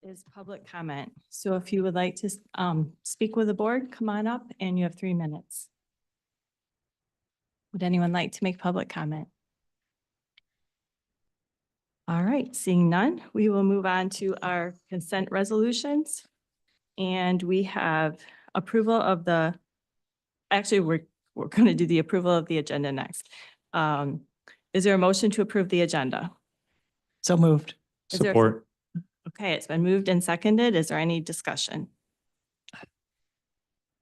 is public comment. So if you would like to speak with the board, come on up and you have 3 minutes. Would anyone like to make public comment? All right, seeing none, we will move on to our consent resolutions. And we have approval of actually, we're going to do the approval of the agenda next. Is there a motion to approve the agenda? So moved. Is there- Support. Okay, it's been moved and seconded. Is there any discussion?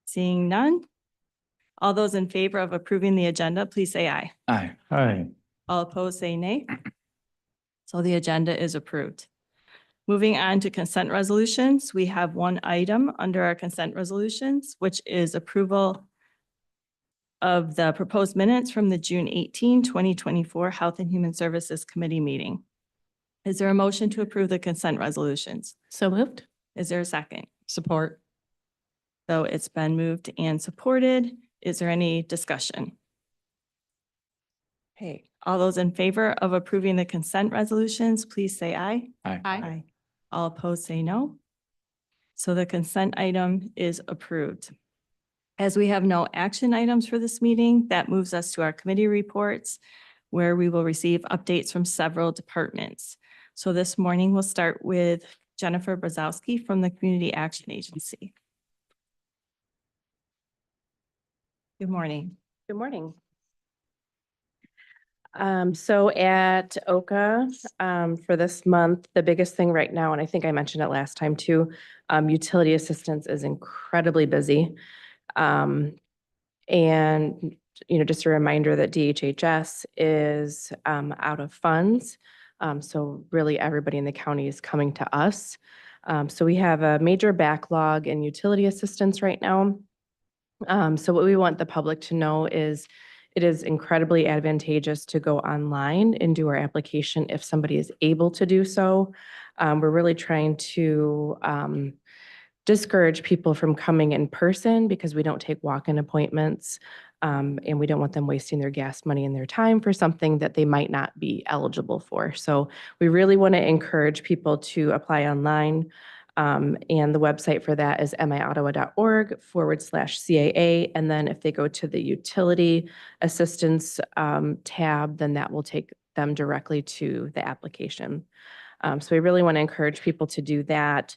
Seeing none. All those in favor of approving the agenda, please say aye. Aye. Aye. All opposed, say nay. So the agenda is approved. Moving on to consent resolutions, we have one item under our consent resolutions, which is approval of the proposed minutes from the June 18, 2024 Health and Human Services Committee meeting. Is there a motion to approve the consent resolutions? So moved. Is there a second? Support. So it's been moved and supported. Is there any discussion? Okay, all those in favor of approving the consent resolutions, please say aye. Aye. All opposed, say no. So the consent item is approved. As we have no action items for this meeting, that moves us to our committee reports, where we will receive updates from several departments. So this morning, we'll start with Jennifer Brzezowski from the Community Action Agency. Good morning. Good morning. So at OCA, for this month, the biggest thing right now, and I think I mentioned it last time too, utility assistance is incredibly busy. And, just a reminder that DHHS is out of funds. So really everybody in the county is coming to us. So we have a major backlog in utility assistance right now. So what we want the public to know is it is incredibly advantageous to go online and do our application if somebody is able to do so. We're really trying to discourage people from coming in person because we don't take walk-in appointments, and we don't want them wasting their gas money and their time for something that they might not be eligible for. So we really want to encourage people to apply online. And the website for that is miottawa.org/CAA. And then if they go to the utility assistance tab, then that will take them directly to the application. So we really want to encourage people to do that.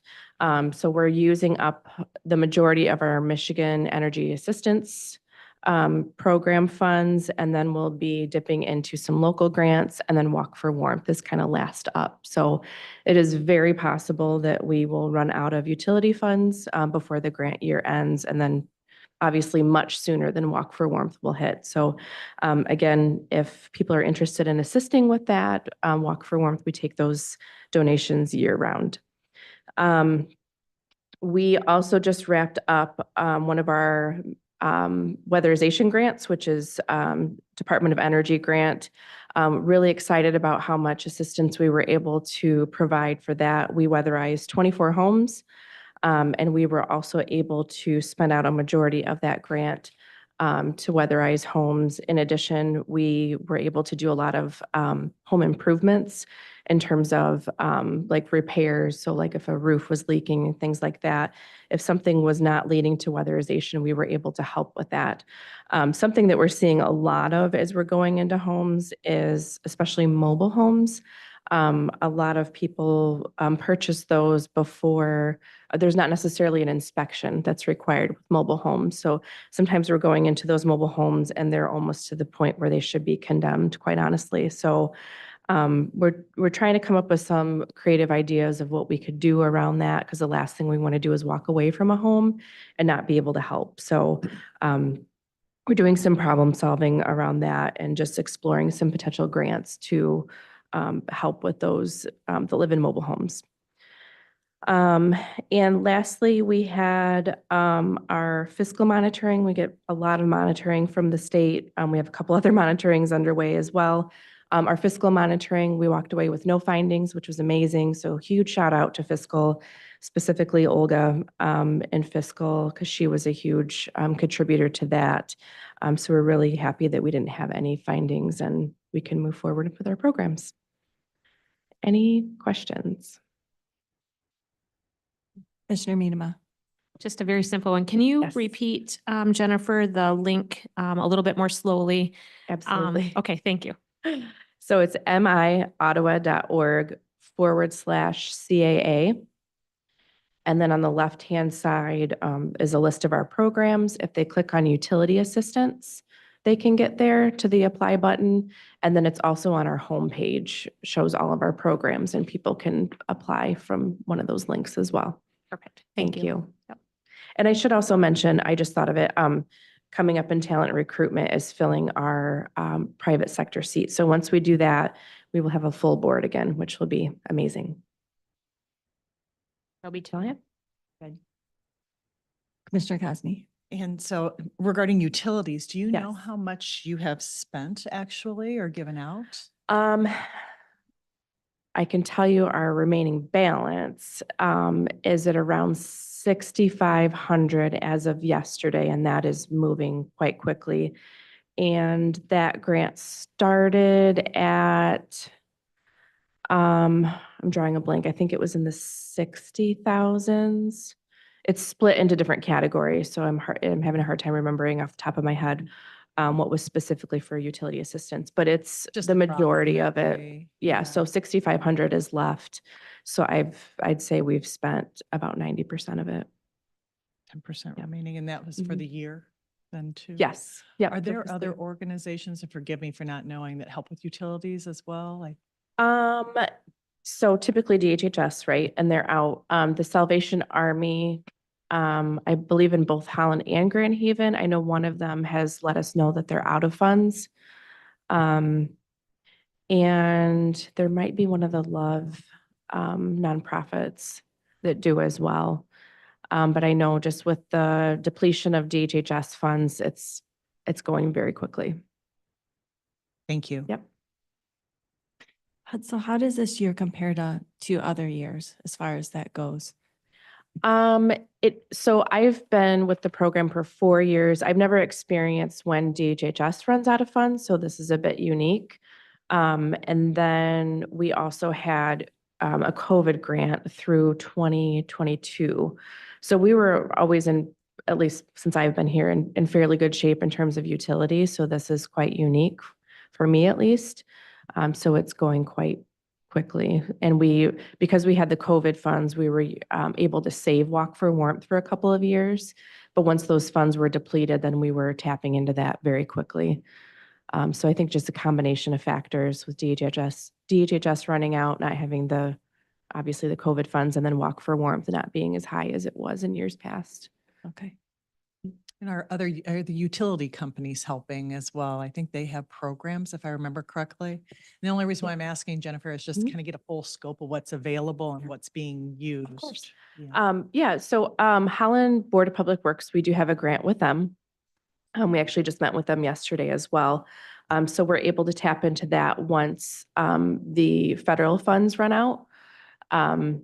So we're using up the majority of our Michigan Energy Assistance program funds, and then we'll be dipping into some local grants, and then Walk for Warmth is kind of last up. So it is very possible that we will run out of utility funds before the grant year ends, and then obviously much sooner than Walk for Warmth will hit. So again, if people are interested in assisting with that, Walk for Warmth, we take those donations year round. We also just wrapped up one of our weatherization grants, which is Department of Energy grant. Really excited about how much assistance we were able to provide for that. We weatherized 24 homes, and we were also able to spend out a majority of that grant to weatherize homes. In addition, we were able to do a lot of home improvements in terms of like repairs. So like if a roof was leaking and things like that, if something was not leading to weatherization, we were able to help with that. Something that we're seeing a lot of as we're going into homes is especially mobile homes. A lot of people purchase those before there's not necessarily an inspection that's required with mobile homes. So sometimes we're going into those mobile homes and they're almost to the point where they should be condemned, quite honestly. So we're trying to come up with some creative ideas of what we could do around that, because the last thing we want to do is walk away from a home and not be able to help. So we're doing some problem solving around that and just exploring some potential grants to help with those that live in mobile homes. And lastly, we had our fiscal monitoring. We get a lot of monitoring from the state. We have a couple other monitorings underway as well. Our fiscal monitoring, we walked away with no findings, which was amazing. So huge shout out to fiscal, specifically Olga in fiscal, because she was a huge contributor to that. So we're really happy that we didn't have any findings and we can move forward with our programs. Any questions? Commissioner Minema? Just a very simple one. Can you Yes. repeat, Jennifer, the link a little bit more slowly? Absolutely. Okay, thank you. So it's miottawa.org/CAA. And then on the left-hand side is a list of our programs. If they click on utility assistance, they can get there to the apply button. And then it's also on our homepage, shows all of our programs, and people can apply from one of those links as well. Perfect. Thank you. Yep. And I should also mention, I just thought of it, coming up in talent recruitment is filling our private sector seat. So once we do that, we will have a full board again, which will be amazing. I'll be telling you. Commissioner Cosney? And so regarding utilities, do you know Yes. how much you have spent actually or given out? I can tell you our remaining balance is at around 6,500 as of yesterday, and that is moving quite quickly. And that grant started at, I'm drawing a blank, I think it was in the 60,000s. It's split into different categories, so I'm having a hard time remembering off the top of my head what was specifically for utility assistance, but it's Just the majority of it. approximately, Yeah, so 6,500 is left. So I'd say we've spent about 90% of it. 10% Yeah. remaining, and that was for Mhm. the year then too? Yes. Yeah. Are there other organizations, and forgive me for not knowing, that help with utilities as well? Like, So typically DHHS, right? And they're out. The Salvation Army, I believe in both Holland and Grand Haven. I know one of them has let us know that they're out of funds. And there might be one of the Love nonprofits that do as well. But I know just with the depletion of DHHS funds, it's going very quickly. thank you. Yep. So how does this year compare to other years as far as that goes? So I've been with the program for 4 years. I've never experienced when DHHS runs out of funds, so this is a bit unique. And then we also had a COVID grant through 2022. So we were always in, at least since I've been here, in fairly good shape in terms of utilities. So this is quite unique for me at least. So it's going quite quickly. And because we had the COVID funds, we were able to save Walk for Warmth for a couple of years. But once those funds were depleted, then we were tapping into that very quickly. So I think just a combination of factors with DHHS running out, not having obviously the COVID funds, and then Walk for Warmth not being as high as it was in years past. Okay. And are the utility companies helping as well? I think they have programs, if I remember correctly. And the only reason why I'm asking, Jennifer, is just to Mhm. kind of get a full scope of what's available and what's being used. course. Yeah. So Holland Board of Public Works, we do have a grant with them. We actually just met with them yesterday as well. So we're able to tap into that once the federal funds run out. And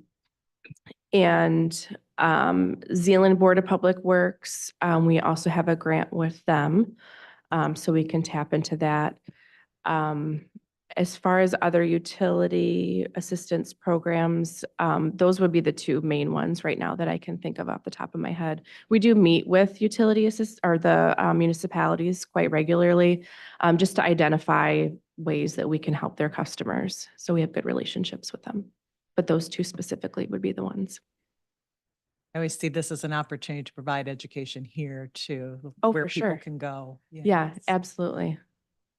Zealand Board of Public Works, we also have a grant with them. So we can tap into that. As far as other utility assistance programs, those would be the two main ones right now that I can think of off the top of my head. We do meet with utility or the municipalities quite regularly, just to identify ways that we can help their customers. So we have good relationships with them. But those two specifically would be the ones. I always see this as an opportunity to provide education here too, Oh, where for people sure. can go. Yeah, Yes. absolutely.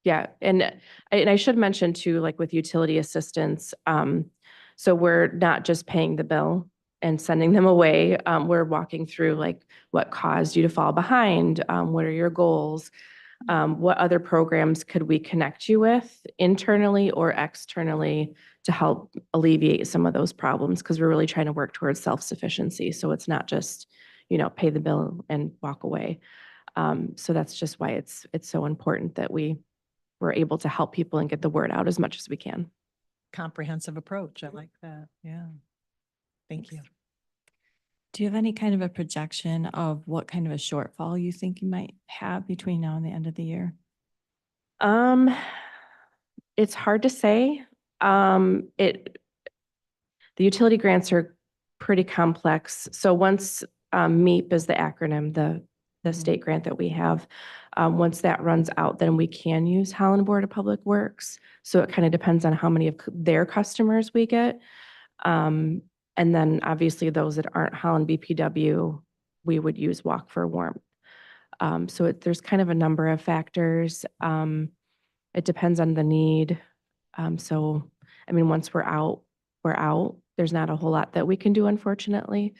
Yeah, and I should mention too, like with utility assistance, so we're not just paying the bill and sending them away. We're walking through like what caused you to fall behind, what are your goals, what other programs could we connect you with internally or externally to help alleviate some of those problems, because we're really trying to work towards self-sufficiency. So it's not just, pay the bill and walk away. So that's just why it's so important that we're able to help people and get the word out as much as we can. Comprehensive approach. I like that. Yeah. Thank you. Do you have any kind of a projection of what kind of a shortfall you think you might have between now and the end of the year? It's hard to say. The utility grants are pretty complex. So once MEEP is the acronym, the state grant that we have, once that runs out, then we can use Holland Board of Public Works. So it kind of depends on how many of their customers we get. And then obviously those that aren't Holland BPW, we would use Walk for Warmth. So there's kind of a number of factors. It depends on the need. So, I mean, once we're out, we're out. There's not a whole lot that we can do, unfortunately.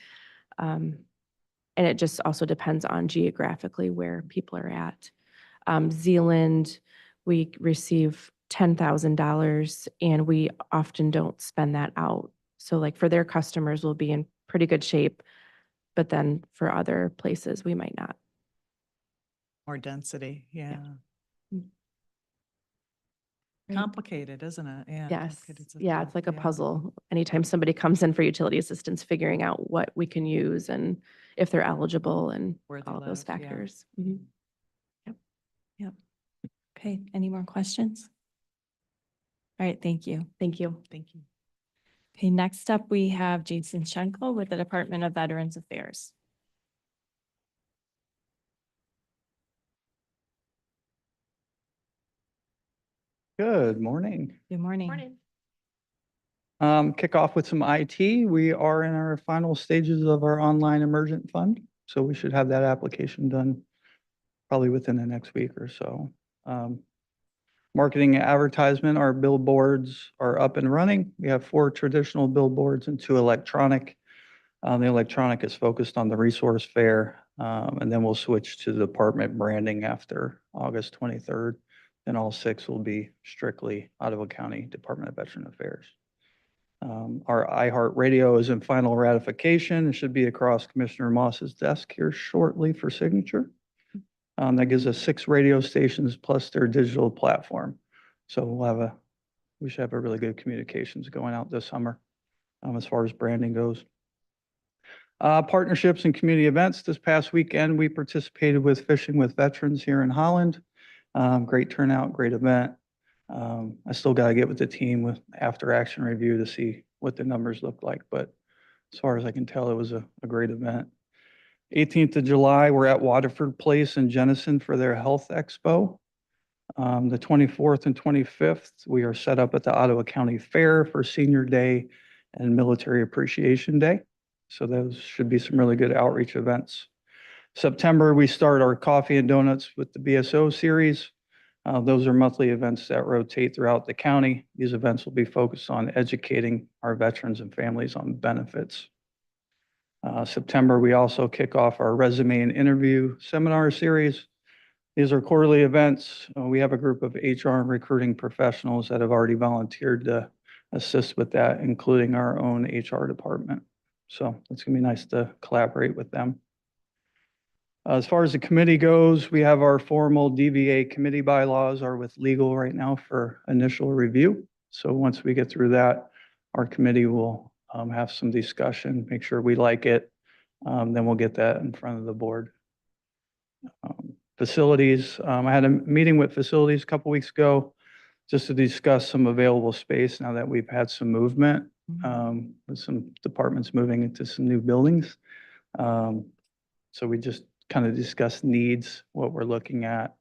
And it just also depends on geographically where people are at. Zealand, we receive $10,000 and we often don't spend that out. So like for their customers, we'll be in pretty good shape, but then for other places, we might not. More density, yeah. Right. Complicated, isn't it? Yeah. Yes, complicated yeah, system, it's like a yeah. puzzle. Anytime somebody comes in for utility assistance, figuring out what we can use and if they're eligible and Where they all of those live, yeah. factors. Mhm. Okay, any more questions? All right, thank you. Thank you. Thank you. Okay, next up, we have Jason Schenkel with the Department of Veterans Affairs. Good morning. Good morning. Kick off with some IT. We are in our final stages of our online emergent fund, so we should have that application done probably within the next week or so. Marketing and advertisement, our billboards are up and running. We have 4 traditional billboards and 2 electronic. The electronic is focused on the resource fair, and then we'll switch to department branding after August 23rd. And all 6 will be strictly Ottawa County Department of Veteran Affairs. Our iHeartRadio is in final ratification. It should be across Commissioner Moss's desk here shortly for signature. That gives us 6 radio stations plus their digital platform. So we should have a really good communications going out this summer as far as branding goes. Partnerships and community events. This past weekend, we participated with Fishing with Veterans here in Holland. Great turnout, great event. I still got to get with the team with after action review to see what the numbers look like, but as far as I can tell, it was a great event. 18th of July, we're at Waterford Place in Jenison for their Health Expo. The 24th and 25th, we are set up at the Ottawa County Fair for Senior Day and Military Appreciation Day. So those should be some really good outreach events. September, we start our coffee and donuts with the BSO series. Those are monthly events that rotate throughout the county. These events will be focused on educating our veterans and families on benefits. September, we also kick off our resume and interview seminar series. These are quarterly events. We have a group of HR and recruiting professionals that have already volunteered to assist with that, including our own HR department. So it's going to be nice to collaborate with them. As far as the committee goes, we have our formal DVA committee bylaws are with legal right now for initial review. So once we get through that, our committee will have some discussion, make sure we like it. Then we'll get that in front of the board. Facilities, I had a meeting with facilities a couple weeks ago just to discuss some available space now that we've had some movement with some departments moving into some new buildings. So we just kind of discussed needs, what we're looking at,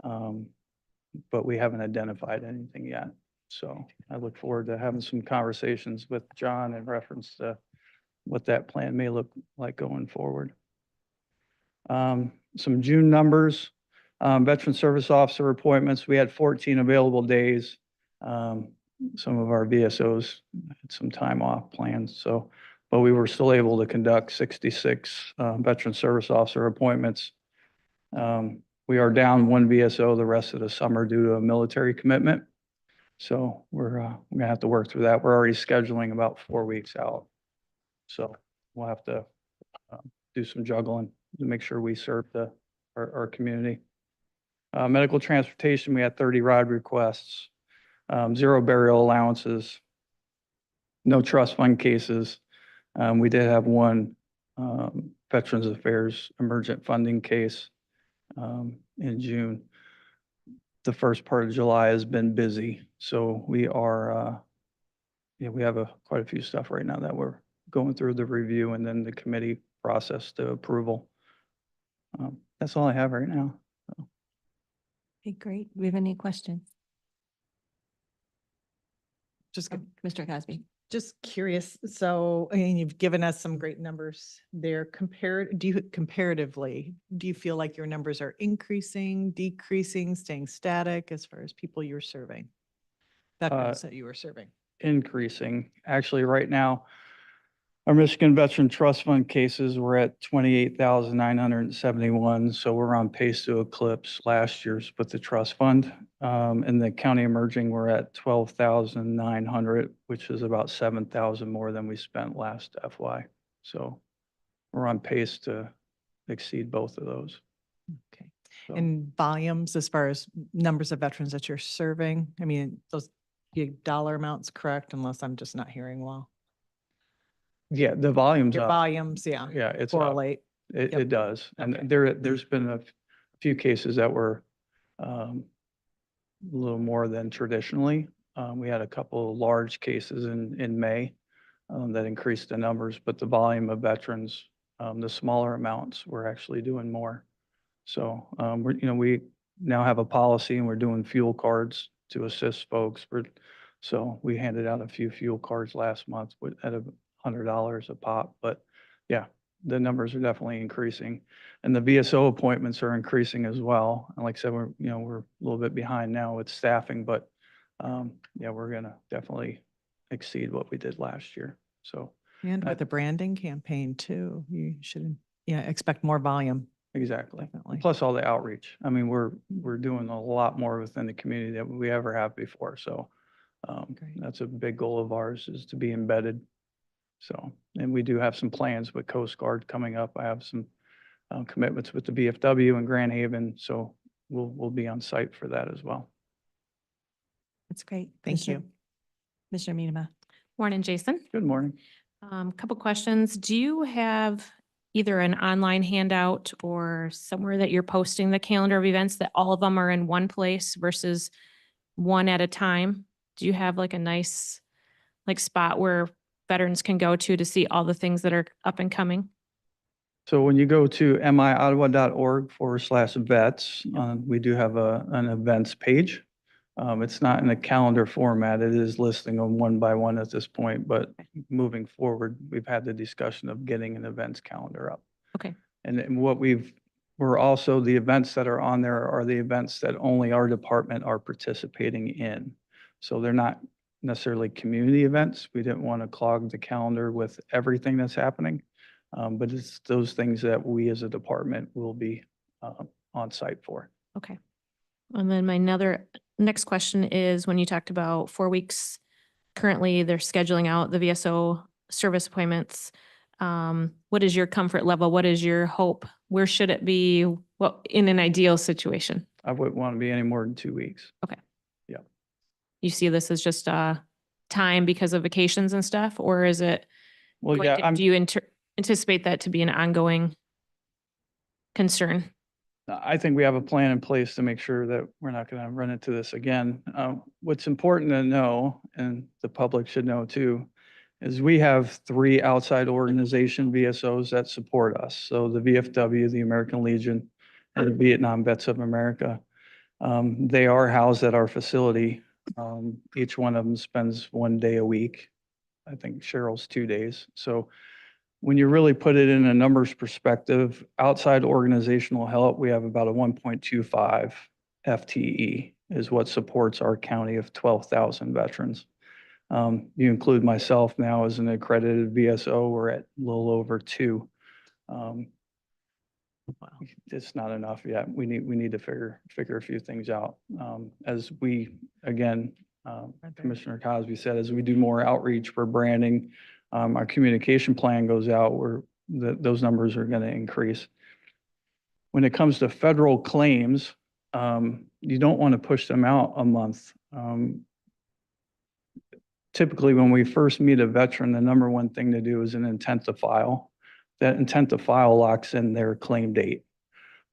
but we haven't identified anything yet. So I look forward to having some conversations with John in reference to what that plan may look like going forward. Some June numbers, veteran service officer appointments, we had 14 available days. Some of our VSOs had some time off plans, so, but we were still able to conduct 66 veteran service officer appointments. We are down 1 VSO the rest of the summer due to a military commitment. So we're gonna have to work through that. We're already scheduling about 4 weeks out. So we'll have to do some juggling to make sure we serve our community. Medical transportation, we had 30 ride requests, 0 burial allowances, no trust fund cases. We did have 1 Veterans Affairs emergent funding case in June. The first part of July has been busy, so we are, we have quite a few stuff right now that we're going through the review and then the committee process to approval. That's all I have right now. Okay, great. Do we have any questions? Just Mr. Cosby? Just curious, so, I mean, you've given us some great numbers there. Comparatively, do you feel like your numbers are increasing, decreasing, staying static as far as people you're serving? Veterans that you were serving? Increasing. Actually, right now, our Michigan Veteran Trust Fund cases were at 28,971. So we're on pace to eclipse last year's with the trust fund. And the county emerging, we're at 12,900, which is about 7,000 more than we spent last FY. So we're on pace to exceed both of those. Okay. So, And volumes as far as numbers of veterans that you're serving? I mean, those dollar amounts correct, unless I'm just not hearing well. yeah, the volume's Your up. volumes, yeah, Yeah, it's up. correlate. It, Yep. it does. Okay. And there's been a few cases that were a little more than traditionally. We had a couple of large cases in May that increased the numbers, but the volume of veterans, the smaller amounts, we're actually doing more. So we now have a policy and we're doing fuel cards to assist folks. So we handed out a few fuel cards last month at $100 a pop. But yeah, the numbers are definitely increasing, and the VSO appointments are increasing as well. And like I said, we're a little bit behind now with staffing, but yeah, we're gonna definitely exceed what we did last year. So And with the branding campaign too, you should, expect more volume. exactly. Definitely. Plus all the outreach. I mean, we're doing a lot more within the community than we ever have before. So Great. that's a big goal of ours, is to be embedded. So, and we do have some plans with Coast Guard coming up. I have some commitments with the BFW and Grand Haven, so we'll be on site for that as well. That's great. Thank you. Mr. Minema? Morning, Jason. Good morning. Couple questions. Do you have either an online handout or somewhere that you're posting the calendar of events that all of them are in one place versus one at a time? Do you have like a nice spot where veterans can go to see all the things that are up and coming? So when you go to miottawa.org/vets, we do have an events page. It's not in a calendar format. It is listing them one by one at this point, but moving forward, we've had the discussion of getting an events calendar up. Okay. And then we're also, the events that are on there are the events that only our department are participating in. So they're not necessarily community events. We didn't want to clog the calendar with everything that's happening. But it's those things that we as a department will be on site for. Okay. And then my next question is, when you talked about 4 weeks, currently they're scheduling out the VSO service appointments. What is your comfort level? What is your hope? Where should it be? What in an ideal situation? I wouldn't want to be any more than 2 weeks. You see this as just time because of vacations and stuff, or is it? Well, going yeah, to- Do you anticipate that to be an ongoing concern? I think we have a plan in place to make sure that we're not going to run into this again. What's important to know, and the public should know too, is we have 3 outside organization VSOs that support us. So the VFW, the American Legion, and the Vietnam Vets of America. They are housed at our facility. Each one of them spends 1 day a week. I think Cheryl's 2 days. So when you really put it in a numbers perspective, outside organizational help, we have about a 1.25 FTE is what supports our county of 12,000 veterans. You include myself now as an accredited VSO, we're at a little over 2. It's not enough yet. We need to figure a few things out. As we, again, Commissioner Cosby said, as we do more outreach for branding, our communication plan goes out, those numbers are going to increase. When it comes to federal claims, you don't want to push them out a month. Typically, when we first meet a veteran, the number one thing to do is an intent to file. That intent to file locks in their claim date.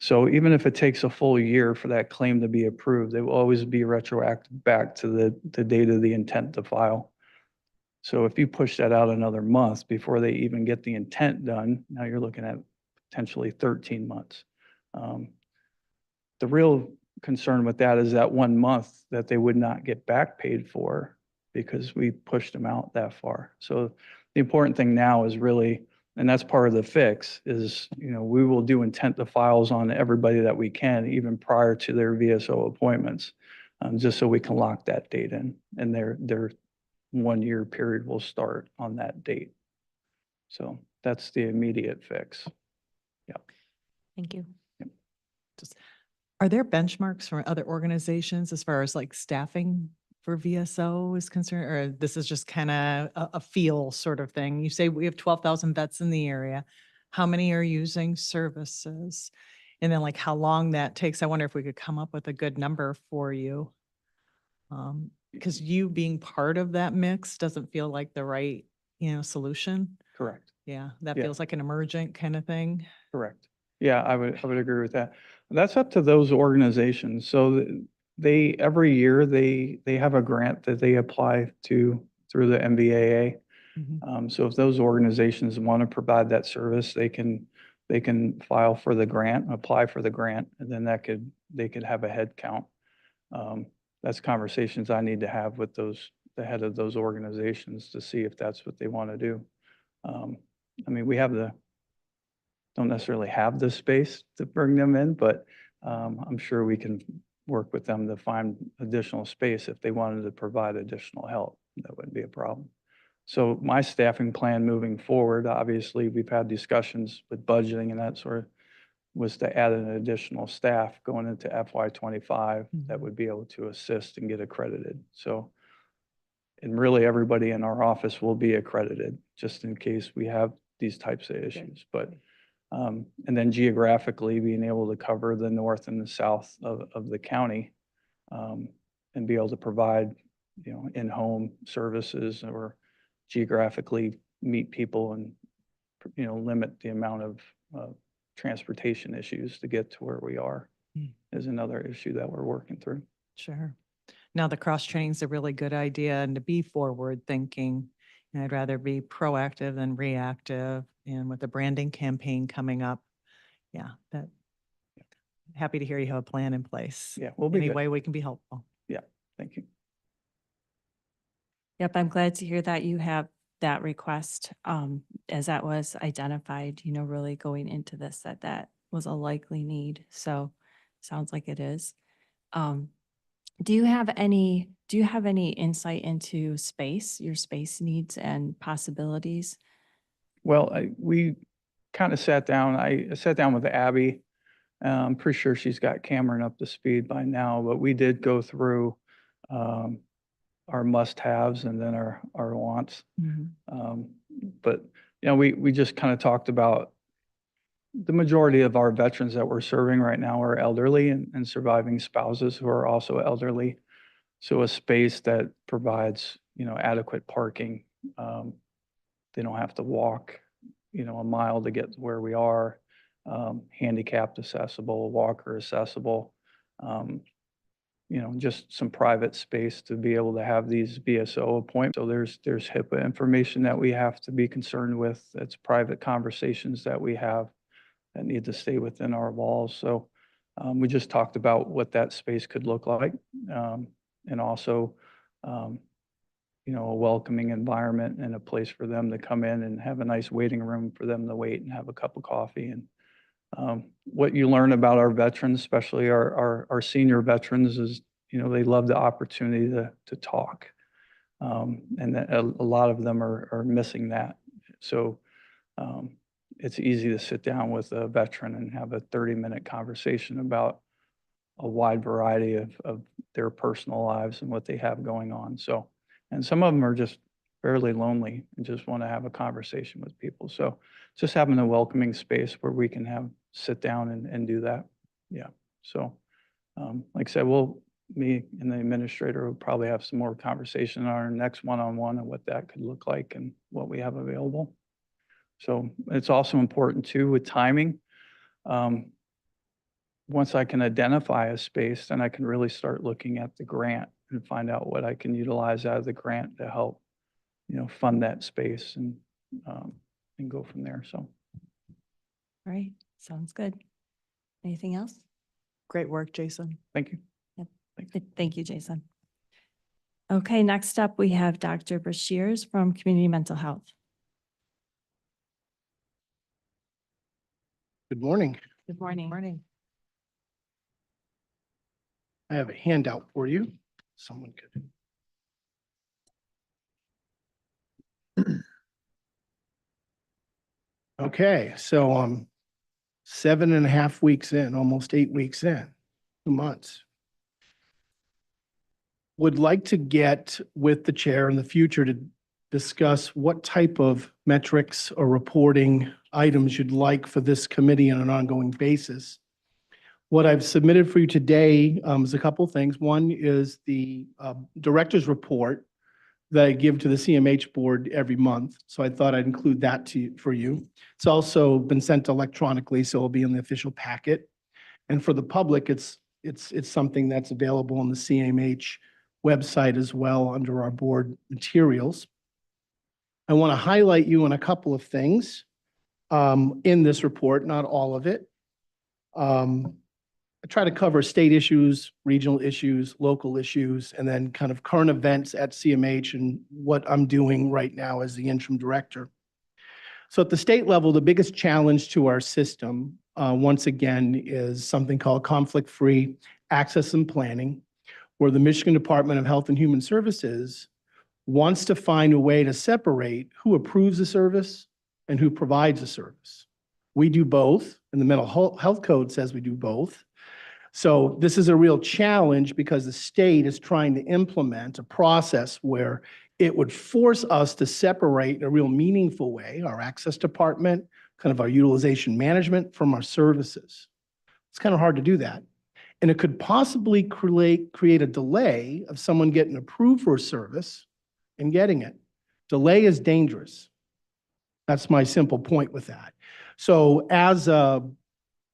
So even if it takes a full year for that claim to be approved, it will always be retroactive back to the date of the intent to file. So if you push that out another month before they even get the intent done, now you're looking at potentially 13 months. The real concern with that is that 1 month that they would not get back paid for because we pushed them out that far. So the important thing now is really, and that's part of the fix, is, we will do intent to files on everybody that we can, even prior to their VSO appointments, just so we can lock that date in, and their 1 year period will start on that date. So that's the immediate fix. Thank you. Are there benchmarks from other organizations as far as like staffing for VSO is concerned, or this is just kind of a feel sort of thing? You say we have 12,000 vets in the area. How many are using services? And then like how long that takes? I wonder if we could come up with a good number for you. Because you being part of that mix doesn't feel like the right, solution. Correct. Yeah, that Yeah. feels like an emergent kind of thing. Correct. Yeah, I would agree with that. That's up to those organizations. So they, every year, they have a grant that they apply to through the MBAA. Mhm. So if those organizations want to provide that service, they can file for the grant, apply for the grant, and then they could have a head count. That's conversations I need to have with the head of those organizations to see if that's what they want to do. I mean, we don't necessarily have the space to bring them in, but I'm sure we can work with them to find additional space if they wanted to provide additional help. That wouldn't be a problem. So my staffing plan moving forward, obviously, we've had discussions with budgeting and that sort of, was to add an additional staff going into FY25 that would be able to assist and get accredited. So, and really everybody in our office will be accredited just in case we have these types of issues. But and then geographically being able to cover the north and the south of the county, and be able to provide, in-home services or geographically meet people and, limit the amount of transportation issues to get to where we are is another issue that we're working through. Sure. Now, the cross training is a really good idea, and to be forward thinking. And I'd rather be proactive than reactive. And with the branding campaign coming up, happy to hear you have a plan in place. Yeah, we'll be Any good. way we can be helpful. Thank you. Yep, I'm glad to hear that you have that request, as that was identified, really going into this, that was a likely need. So sounds like it is. Do you have any insight into your space needs and possibilities? Well, we kind of sat down. I sat down with Abby. I'm pretty sure she's got Cameron up to speed by now, but we did go through our must-haves and then our wants. But, we just kind of talked about the majority of our veterans that we're serving right now are elderly and surviving spouses who are also elderly. So a space that provides, adequate parking. They don't have to walk, a mile to get to where we are. Handicapped accessible, walker accessible. Just some private space to be able to have these VSO appointments. So there's HIPAA information that we have to be concerned with. That's private conversations that we have that need to stay within our walls. So we just talked about what that space could look like. And also, a welcoming environment and a place for them to come in and have a nice waiting room for them to wait and have a cup of coffee. And what you learn about our veterans, especially our senior veterans, is, they love the opportunity to talk. And a lot of them are missing that. So it's easy to sit down with a veteran and have a 30-minute conversation about a wide variety of their personal lives and what they have going on. So, and some of them are just fairly lonely and just want to have a conversation with people. So just having a welcoming space where we can sit down and do that. Yeah. So like I said, me and the administrator will probably have some more conversation on our next one-on-one and what that could look like and what we have available. So it's also important too with timing. Once I can identify a space, then I can really start looking at the grant and find out what I can utilize out of the grant to help fund that space and go from there. So, All right, sounds good. Anything else? Great work, Jason. thank you. Thank you, Jason. Okay, next up, we have Dr. Bashirs from Community Mental Health. Good morning. Good morning. Morning. I have a handout for you. Someone could. Okay, so 7.5 weeks in, almost 8 weeks in, 2 months. Would like to get with the chair in the future to discuss what type of metrics or reporting items you'd like for this committee on an ongoing basis. What I've submitted for you today is a couple of things. One is the director's report that I give to the CMH board every month. So I thought I'd include that for you. It's also been sent electronically, so it'll be in the official packet. And for the public, it's something that's available on the CMH website as well under our board materials. I want to highlight you on a couple of things in this report, not all of it. I try to cover state issues, regional issues, local issues, and then kind of current events at CMH and what I'm doing right now as the interim director. So at the state level, the biggest challenge to our system, once again, is something called conflict-free access and planning, where the Michigan Department of Health and Human Services wants to find a way to separate who approves a service and who provides a service. We do both, and the Mental Health Code says we do both. So this is a real challenge because the state is trying to implement a process where it would force us to separate in a real meaningful way our access department, kind of our utilization management from our services. It's kind of hard to do that. And it could possibly create a delay of someone getting approved for a service and getting it. Delay is dangerous. That's my simple point with that. So as a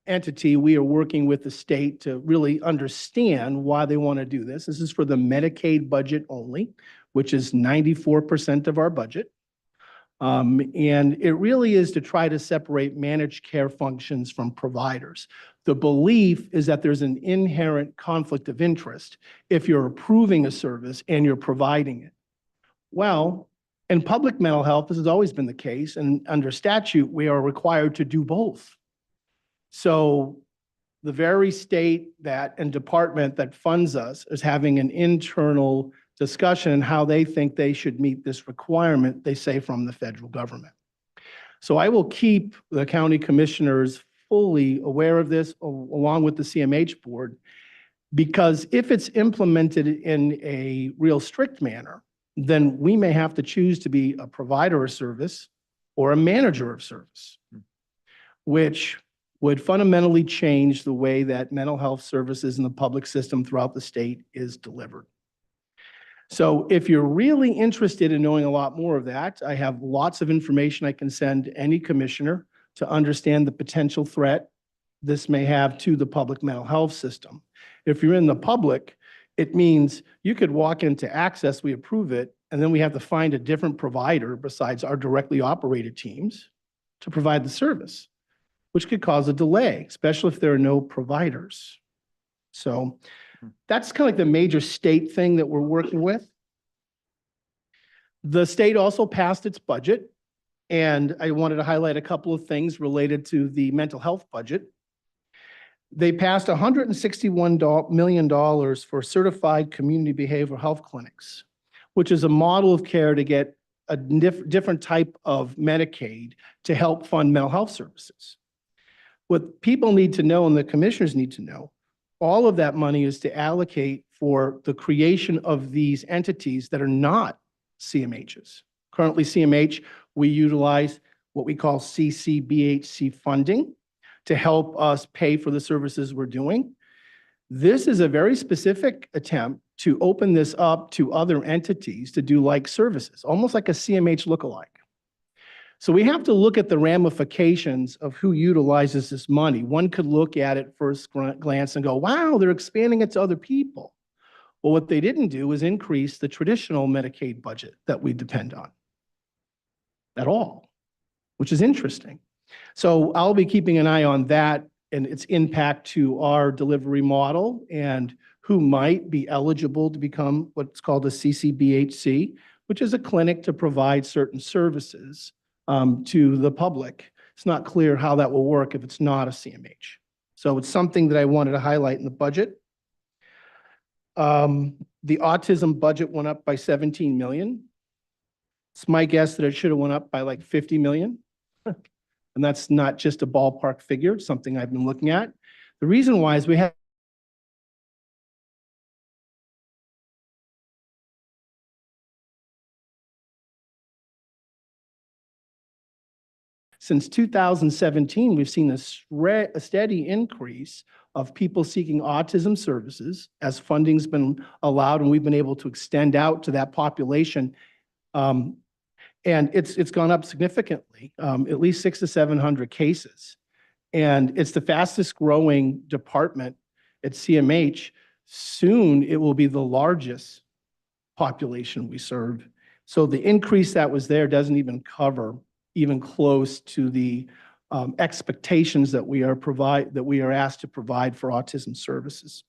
entity, we are working with the state to really understand why they want to do this. This is for the Medicaid budget only, which is 94% of our budget. And it really is to try to separate managed care functions from providers. The belief is that there's an inherent conflict of interest if you're approving a service and you're providing it. Well, in public mental health, this has always been the case, and under statute, we are required to do both. So the very state and department that funds us is having an internal discussion on how they think they should meet this requirement, they say, from the federal government. So I will keep the county commissioners fully aware of this along with the CMH board, because if it's implemented in a real strict manner, then we may have to choose to be a provider of service or a manager of service, which would fundamentally change the way that mental health services in the public system throughout the state is delivered. So if you're really interested in knowing a lot more of that, I have lots of information I can send any commissioner to understand the potential threat this may have to the public mental health system. If you're in the public, it means you could walk into Access, we approve it, and then we have to find a different provider besides our directly operated teams to provide the service, which could cause a delay, especially if there are no providers. So that's kind of like the major state thing that we're working with. The state also passed its budget, and I wanted to highlight a couple of things related to the mental health budget. They passed $161 million for certified community behavioral health clinics, which is a model of care to get a different type of Medicaid to help fund mental health services. What people need to know and the commissioners need to know, all of that money is to allocate for the creation of these entities that are not CMHs. Currently CMH, we utilize what we call CCBHC funding to help us pay for the services we're doing. This is a very specific attempt to open this up to other entities to do like services, almost like a CMH lookalike. So we have to look at the ramifications of who utilizes this money. One could look at it first glance and go, wow, they're expanding it to other people. Well, what they didn't do is increase the traditional Medicaid budget that we depend on. at all, which is interesting. So I'll be keeping an eye on that and its impact to our delivery model and who might be eligible to become what's called a CCBHC, which is a clinic to provide certain services to the public. It's not clear how that will work if it's not a CMH. So it's something that I wanted to highlight in the budget. The autism budget went up by 17 million. It's my guess that it should have went up by like 50 million. And that's not just a ballpark figure, it's something I've been looking at. The reason why is we have since 2017, we've seen a steady increase of people seeking autism services as funding's been allowed and we've been able to extend out to that population. And it's gone up significantly, at least 600 to 700 cases. And it's the fastest growing department at CMH. Soon it will be the largest population we serve. So the increase that was there doesn't even cover even close to the expectations that we are asked to provide for autism services.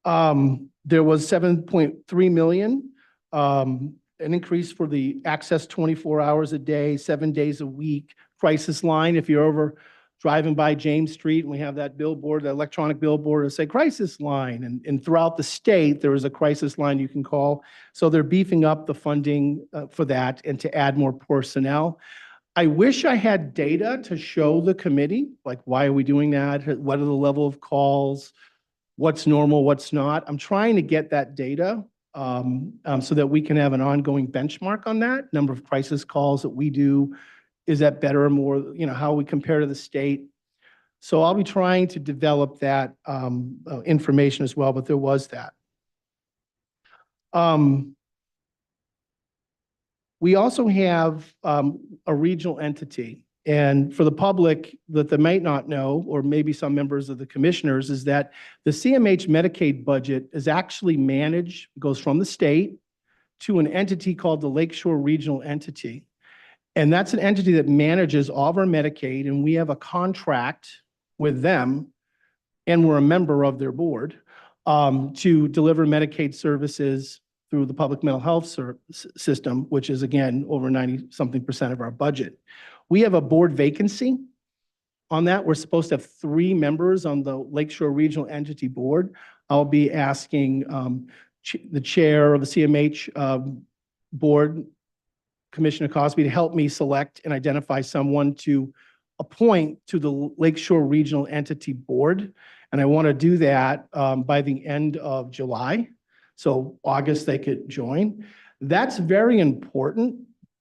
There was 7.3 million, an increase for the access 24 hours a day, 7 days a week, crisis line. If you're over driving by James Street and we have that billboard, that electronic billboard that say crisis line, and throughout the state, there is a crisis line you can call. So they're beefing up the funding for that and to add more personnel. I wish I had data to show the committee, like why are we doing that? What are the level of calls? What's normal, what's not? I'm trying to get that data so that we can have an ongoing benchmark on that. Number of crisis calls that we do, is that better or more, how we compare to the state? So I'll be trying to develop that information as well, but there was that. We also have a regional entity. And for the public that they might not know, or maybe some members of the commissioners, is that the CMH Medicaid budget is actually managed, goes from the state to an entity called the Lakeshore Regional Entity. And that's an entity that manages all of our Medicaid, and we have a contract with them, and we're a member of their board, to deliver Medicaid services through the public mental health system, which is, again, over 90-something% of our budget. We have a board vacancy on that. We're supposed to have 3 members on the Lakeshore Regional Entity Board. I'll be asking the chair of the CMH board, Commissioner Cosby, to help me select and identify someone to appoint to the Lakeshore Regional Entity Board. And I want to do that by the end of July. So August, they could join. That's very important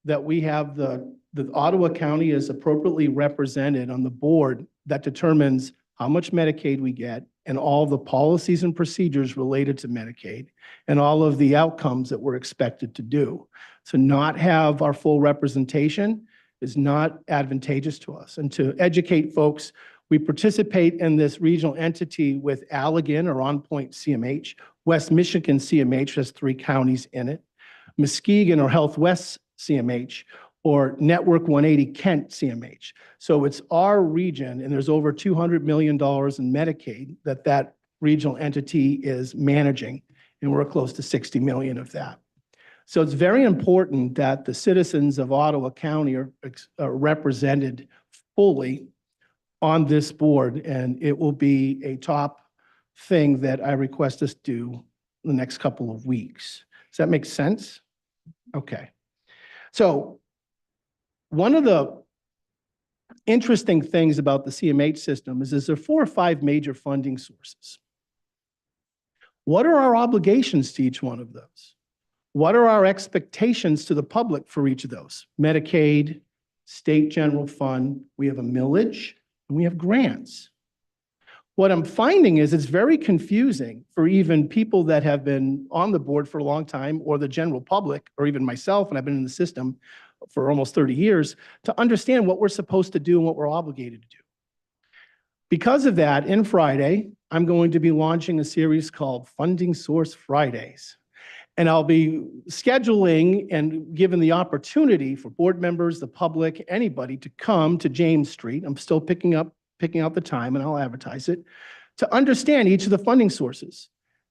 that we have the Ottawa County is appropriately represented on the board that determines how much Medicaid we get and all the policies and procedures related to Medicaid and all of the outcomes that we're expected to do. So not have our full representation is not advantageous to us. And to educate folks, we participate in this regional entity with Allegan or On Point CMH. West Michigan CMH has 3 counties in it. Muskegon or Health West CMH, or Network 180 Kent CMH. So it's our region, and there's over $200 million in Medicaid that regional entity is managing, and we're close to 60 million of that. So it's very important that the citizens of Ottawa County are represented fully on this board, and it will be a top thing that I request us do in the next couple of weeks. Does that make sense? Okay. So one of the interesting things about the CMH system is there are 4 or 5 major funding sources. What are our obligations to each one of those? What are our expectations to the public for each of those? Medicaid, state general fund, we have a millage, and we have grants. What I'm finding is it's very confusing for even people that have been on the board for a long time, or the general public, or even myself, and I've been in the system for almost 30 years, to understand what we're supposed to do and what we're obligated to do. Because of that, in Friday, I'm going to be launching a series called Funding Source Fridays. And I'll be scheduling and given the opportunity for board members, the public, anybody to come to James Street. I'm still picking out the time, and I'll advertise it, to understand each of the funding sources.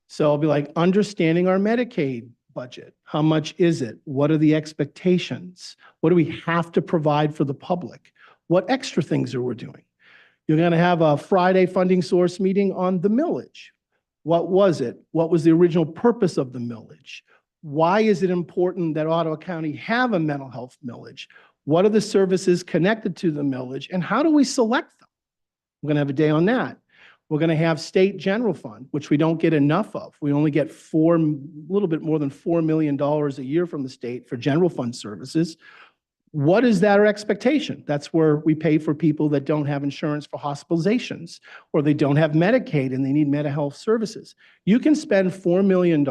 So I'll be like, understanding our Medicaid budget. How much is it? What are the expectations? What do we have to provide for the public? What extra things are we doing? You're going to have a Friday funding source meeting on the millage. What was it? What was the original purpose of the millage? Why is it important that Ottawa County have a mental health millage? What are the services connected to the millage, and how do we select them? We're going to have a day on that. We're going to have state general fund, which we don't get enough of. We only get a little bit more than $4 million a year from the state for general fund services. What is that our expectation? That's where we pay for people that don't have insurance for hospitalizations, or they don't have Medicaid and they need mental health services. You can spend $4 million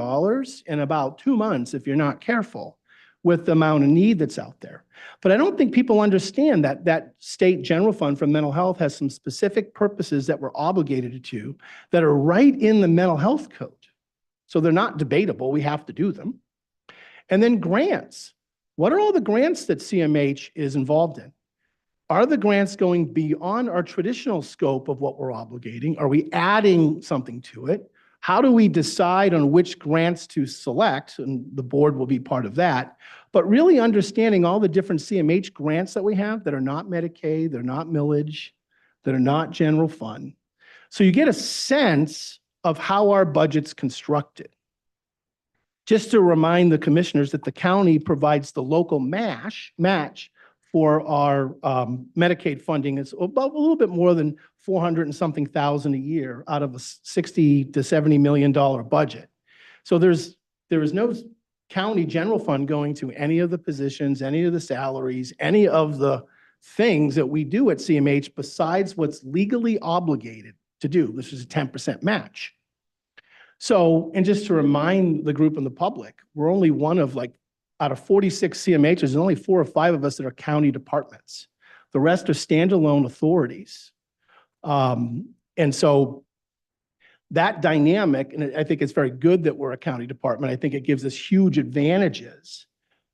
in about 2 months if you're not careful with the amount of need that's out there. But I don't think people understand that that state general fund for mental health has some specific purposes that we're obligated to that are right in the mental health code. So they're not debatable. We have to do them. And then grants. What are all the grants that CMH is involved in? Are the grants going beyond our traditional scope of what we're obligating? Are we adding something to it? How do we decide on which grants to select? And the board will be part of that. But really understanding all the different CMH grants that we have that are not Medicaid, they're not millage, that are not general fund. So you get a sense of how our budget's constructed. Just to remind the commissioners that the county provides the local match for our Medicaid funding. It's about a little bit more than 400 and something thousand a year out of a $60 to $70 million budget. So there is no county general fund going to any of the positions, any of the salaries, any of the things that we do at CMH besides what's legally obligated to do. This is a 10% match. So, and just to remind the group and the public, we're only one of out of 46 CMHs, there's only 4 or 5 of us that are county departments. The rest are standalone authorities. And so that dynamic, and I think it's very good that we're a county department. I think it gives us huge advantages,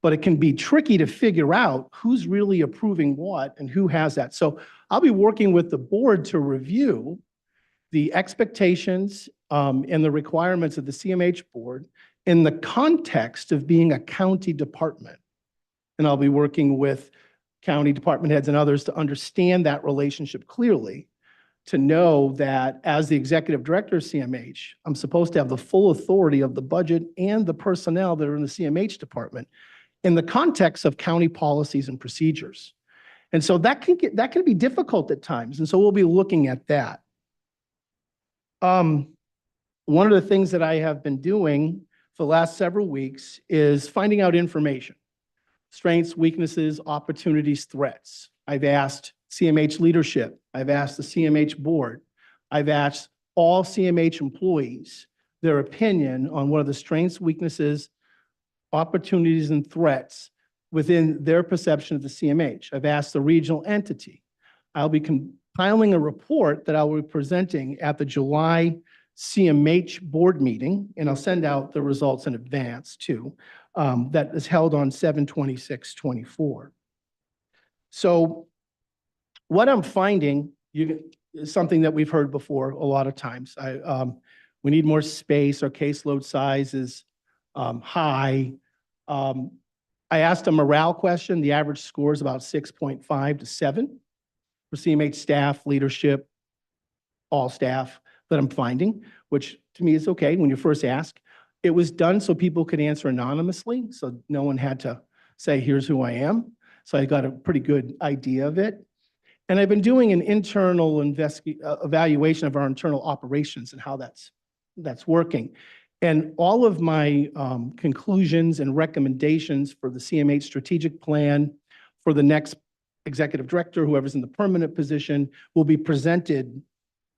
but it can be tricky to figure out who's really approving what and who has that. So I'll be working with the board to review the expectations and the requirements of the CMH board in the context of being a county department. And I'll be working with county department heads and others to understand that relationship clearly, to know that as the executive director of CMH, I'm supposed to have the full authority of the budget and the personnel that are in the CMH department in the context of county policies and procedures. And so that can be difficult at times. And so we'll be looking at that. One of the things that I have been doing for the last several weeks is finding out information, strengths, weaknesses, opportunities, threats. I've asked CMH leadership. I've asked the CMH board. I've asked all CMH employees their opinion on what are the strengths, weaknesses, opportunities, and threats within their perception of the CMH. I've asked the regional entity. I'll be compiling a report that I will be presenting at the July CMH board meeting, and I'll send out the results in advance too. That is held on 7/26/24. So what I'm finding is something that we've heard before a lot of times. We need more space. Our caseload size is high. I asked a morale question. The average score is about 6.5 to 7 for CMH staff, leadership, all staff that I'm finding, which to me is okay when you first ask. It was done so people could answer anonymously, so no one had to say, here's who I am. So I got a pretty good idea of it. And I've been doing an internal evaluation of our internal operations and how that's working. And all of my conclusions and recommendations for the CMH strategic plan for the next executive director, whoever's in the permanent position, will be presented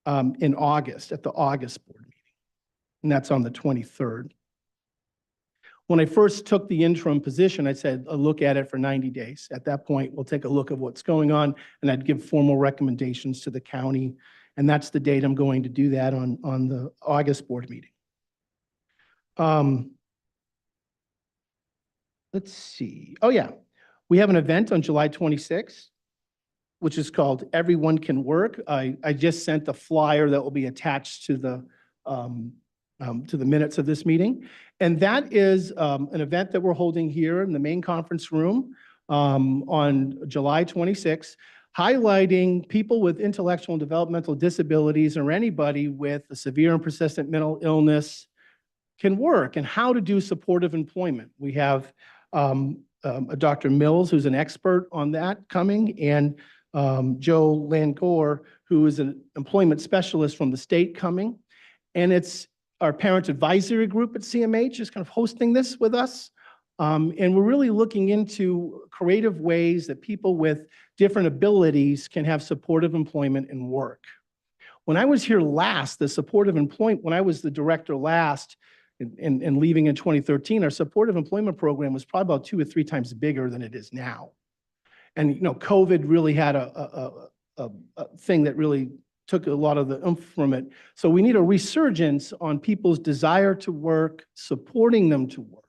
in August at the August board meeting. And that's on the 23rd. When I first took the interim position, I said, I'll look at it for 90 days. At that point, we'll take a look at what's going on, and I'd give formal recommendations to the county. And that's the date I'm going to do that on the August board meeting. let's see. Oh, yeah. We have an event on July 26th, which is called Everyone Can Work. I just sent the flyer that will be attached to the minutes of this meeting. And that is an event that we're holding here in the main conference room on July 26th, highlighting people with intellectual and developmental disabilities or anybody with a severe and persistent mental illness can work and how to do supportive employment. We have a Dr. Mills, who's an expert on that coming, and Joe Langor, who is an employment specialist from the state coming. And it's our parent advisory group at CMH is kind of hosting this with us. And we're really looking into creative ways that people with different abilities can have supportive employment and work. When I was here last, the supportive employment, when I was the director last and leaving in 2013, our supportive employment program was probably about 2 or 3 times bigger than it is now. And, you know, COVID really had a thing that really took a lot of the oomph from it. So we need a resurgence on people's desire to work, supporting them to work.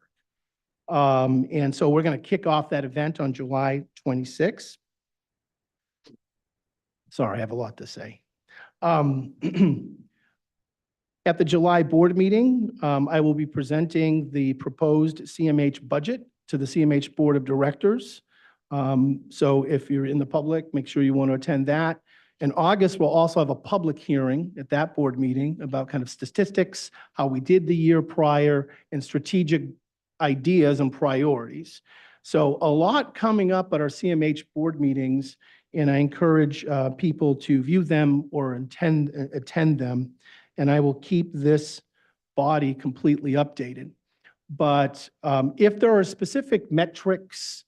And so we're going to kick off that event on July 26th. Sorry, I have a lot to say. At the July board meeting, I will be presenting the proposed CMH budget to the CMH Board of Directors. So if you're in the public, make sure you want to attend that. In August, we'll also have a public hearing at that board meeting about kind of statistics, how we did the year prior, and strategic ideas and priorities. So a lot coming up at our CMH board meetings, and I encourage people to view them or attend them, and I will keep this body completely updated. But if there are specific metrics,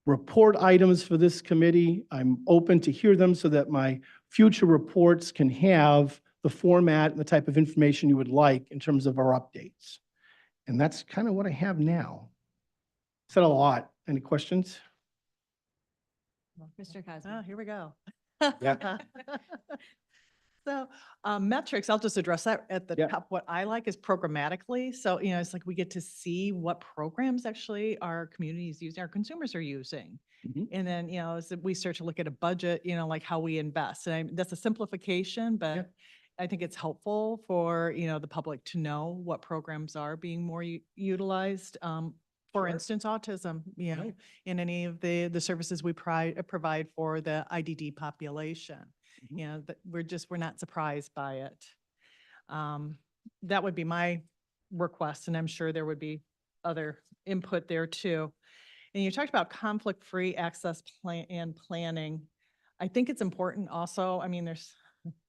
report items for this committee, I'm open to hear them so that my future reports can have the format and the type of information you would like in terms of our updates. And that's kind of what I have now. Said a lot. Any questions? Mr. Cosby. Oh, here we go. Yeah. So metrics, I'll just address that at the Yeah. top. What I like is programmatically. So, you know, it's like we get to see what programs actually our communities using, our consumers are using. Mhm. And then, you know, as we start to look at a budget, you know, like how we invest. And that's a simplification, but Yeah. I think it's helpful for, you know, the public to know what programs are being more utilized. For Sure. instance, autism, you know, Right. in any of the services we provide for the IDD population. Mhm. You know, that we're not surprised by it. That would be my request, and I'm sure there would be other input there too. And you talked about conflict-free access plan and planning. I think it's important also, I mean, there's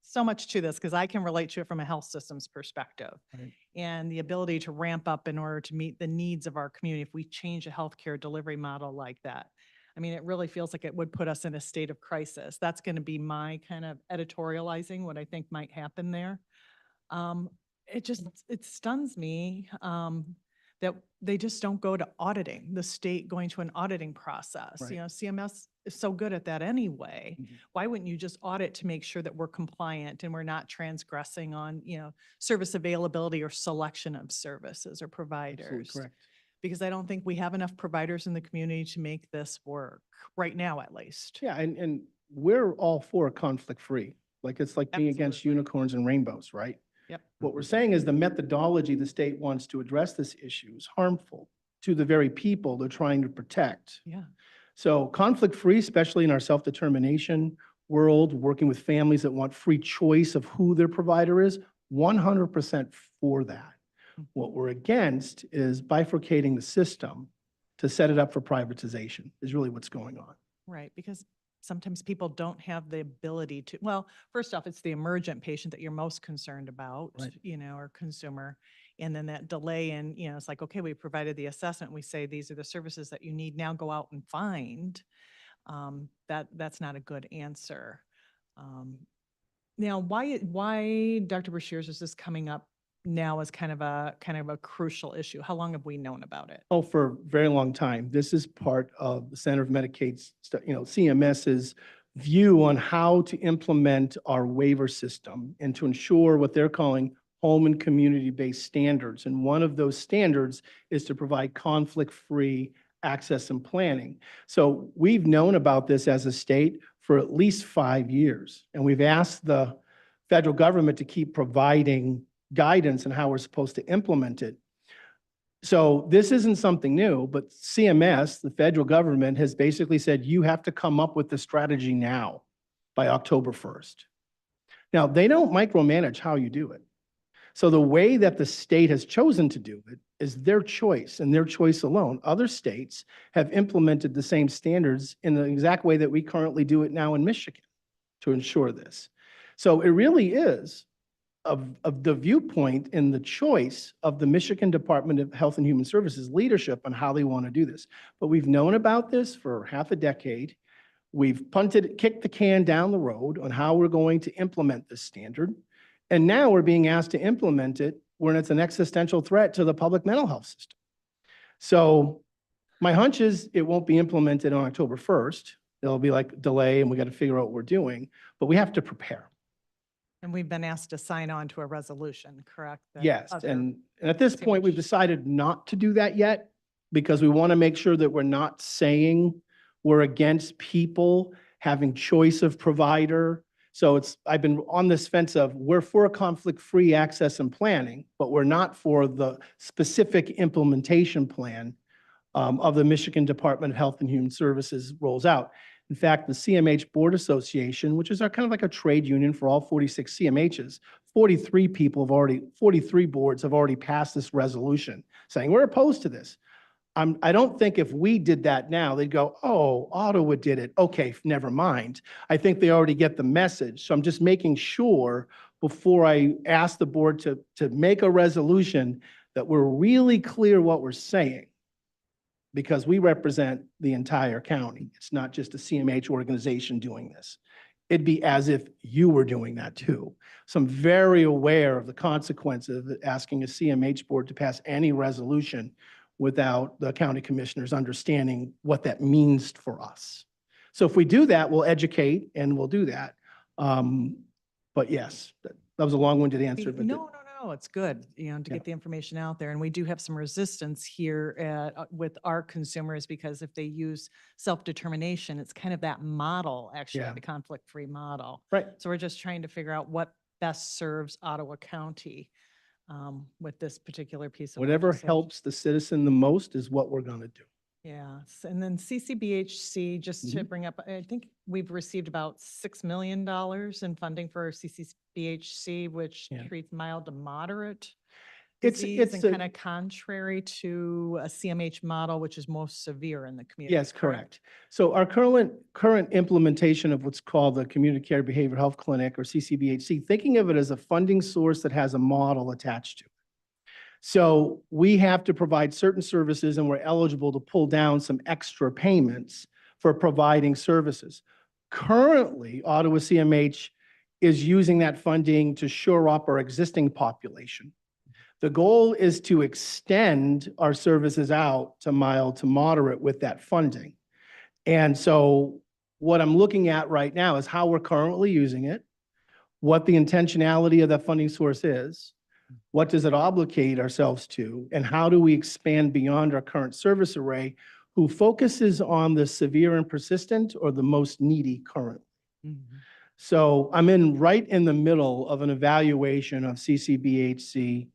so much to this because I can relate to it from a health systems perspective. Right. And the ability to ramp up in order to meet the needs of our community if we change a healthcare delivery model like that. I mean, it really feels like it would put us in a state of crisis. That's going to be my kind of editorializing what I think might happen there. It stuns me that they just don't go to auditing, the state going to an auditing process. Right. You know, CMS is so good at that anyway. Mhm. Why wouldn't you just audit to make sure that we're compliant and we're not transgressing on, you know, service availability or selection of services or Absolutely providers? correct. Because I don't think we have enough providers in the community to make this work, right now at least. Yeah, and we're all for conflict-free. Like, it's like being against Absolutely. unicorns and rainbows, right? Yep. What we're saying is the methodology the state wants to address this issue is harmful to the very people they're trying to protect. Yeah. So conflict-free, especially in our self-determination world, working with families that want free choice of who their provider is, 100% for that. What we're against is bifurcating the system to set it up for privatization is really what's going on. Right, because sometimes people don't have the ability to, well, first off, it's the emergent patient that you're most concerned about, Right. you know, or consumer. And then that delay in, you know, it's like, okay, we provided the assessment. We say, these are the services that you need. Now go out and find. That's not a good answer. Now, why Dr. Brashears is this coming up now as kind of a crucial issue? How long have we known about it? Oh, for a very long time. This is part of the Center of Medicaid's, CMS's view on how to implement our waiver system and to ensure what they're calling home and community-based standards. And one of those standards is to provide conflict-free access and planning. So we've known about this as a state for at least 5 years. And we've asked the federal government to keep providing guidance on how we're supposed to implement it. So this isn't something new, but CMS, the federal government, has basically said, you have to come up with the strategy now by October 1st. Now, they don't micromanage how you do it. So the way that the state has chosen to do it is their choice and their choice alone. Other states have implemented the same standards in the exact way that we currently do it now in Michigan to ensure this. So it really is of the viewpoint and the choice of the Michigan Department of Health and Human Services leadership on how they want to do this. But we've known about this for half a decade. We've kicked the can down the road on how we're going to implement this standard. And now we're being asked to implement it when it's an existential threat to the public mental health system. So my hunch is it won't be implemented on October 1st. There'll be like delay and we got to figure out what we're doing, but we have to prepare. And we've been asked to sign on to a resolution, correct? That Yes, other- and at this point, we've decided not to do that yet because we want to make sure that we're not saying we're against people having choice of provider. So I've been on this fence of we're for conflict-free access and planning, but we're not for the specific implementation plan of the Michigan Department of Health and Human Services rolls out. In fact, the CMH Board Association, which is our kind of like a trade union for all 46 CMHs, 43 boards have already passed this resolution saying we're opposed to this. I don't think if we did that now, they'd go, oh, Ottawa did it. Okay, never mind. I think they already get the message. So I'm just making sure before I ask the board to make a resolution that we're really clear what we're saying, because we represent the entire county. It's not just a CMH organization doing this. It'd be as if you were doing that too. So I'm very aware of the consequences of asking a CMH board to pass any resolution without the county commissioners understanding what that means for us. So if we do that, we'll educate and we'll do that. But yes, that was a long-winded answer. But No, it's good, to Yeah. get the information out there. And we do have some resistance here with our consumers because if they use self-determination, it's kind of that model, actually, Yeah. the conflict-free model. Right. So we're just trying to figure out what best serves Ottawa County with this particular piece of Whatever legislation. helps the citizen the most is what we're going to do. Yes, and then CCBHC, just to bring up, I think we've received about $6 million in funding for CCBHC, which Yeah. treats mild to moderate It's disease and a- kind of contrary to a CMH model, which is most severe in the community. Yes, correct. So our current implementation of what's called the Community Care Behavioral Health Clinic, or CCBHC, thinking of it as a funding source that has a model attached to it. So we have to provide certain services and we're eligible to pull down some extra payments for providing services. Currently, Ottawa CMH is using that funding to shore up our existing population. The goal is to extend our services out to mild to moderate with that funding. And so what I'm looking at right now is how we're currently using it, what the intentionality of that funding source is, what does it obligate ourselves to, and how do we expand beyond our current service array who focuses on the severe and persistent or the most needy currently. So I'm right in the middle of an evaluation of CCBHC,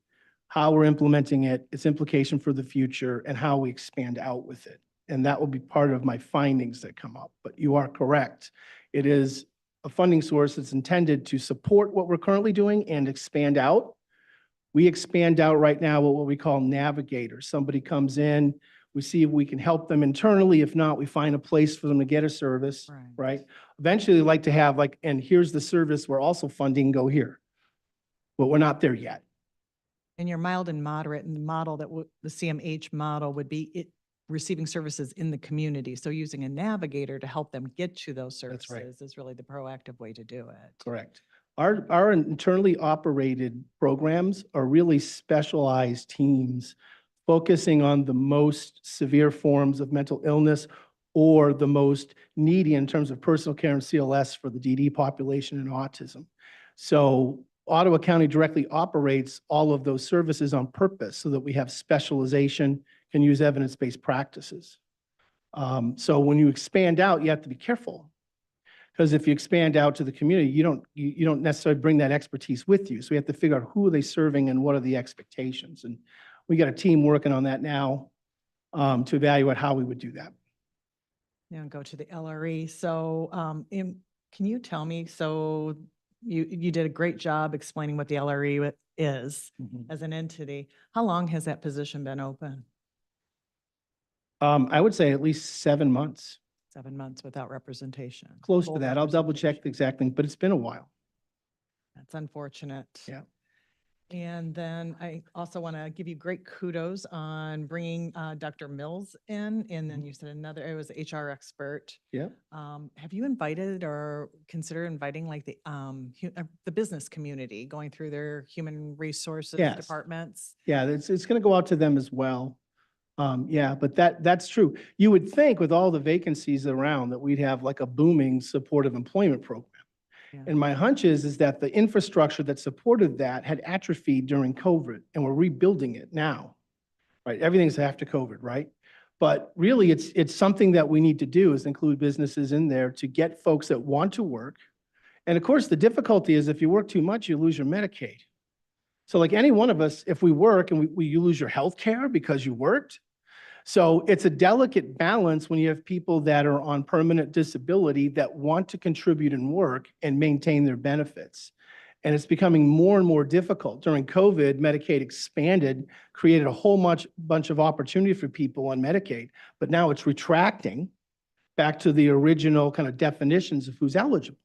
how we're implementing it, its implication for the future, and how we expand out with it. And that will be part of my findings that come up. But you are correct. It is a funding source that's intended to support what we're currently doing and expand out. We expand out right now with what we call navigators. Somebody comes in, we see if we can help them internally. If not, we find a place for them to get a service, right? Eventually, we'd like to have and here's the service, we're also funding, go here. But we're not there yet. And your mild and moderate and the model that the CMH model would be receiving services in the community. So using a navigator to help them get to those That's right. services is really the proactive way to do it. Correct. Our internally operated programs are really specialized teams focusing on the most severe forms of mental illness or the most needy in terms of personal care and CLS for the DD population and autism. So Ottawa County directly operates all of those services on purpose so that we have specialization, can use evidence-based practices. So when you expand out, you have to be careful. Because if you expand out to the community, you don't necessarily bring that expertise with you. So we have to figure out who are they serving and what are the expectations. And we got a team working on that now to evaluate how we would do that. Now go to the LRE. So, can you tell me, so you did a great job explaining what the LRE is as an entity. How long has that position been open? I would say at least 7 months, 7 months without representation. close to Full that. I'll double check representation. exactly, but it's been a while. That's unfortunate. Yeah. And then I also want to give you great kudos on bringing Dr. Mills in, and then you said another, it was HR expert. Yeah. Have you invited or consider inviting like the business community going through their human resources Yes. departments? Yeah, it's going to go out to them as well. Yeah, but that's true. You would think with all the vacancies around that we'd have like a booming supportive employment program. Yeah. And my hunch is that the infrastructure that supported that had atrophied during COVID, and we're rebuilding it now. Right, everything's after COVID, right? But really, it's something that we need to do is include businesses in there to get folks that want to work. And of course, the difficulty is if you work too much, you lose your Medicaid. So like any one of us, if we work and you lose your health care because you worked. So it's a delicate balance when you have people that are on permanent disability that want to contribute and work and maintain their benefits. And it's becoming more and more difficult. During COVID, Medicaid expanded, created a whole bunch of opportunity for people on Medicaid, but now it's retracting back to the original kind of definitions of who's eligible.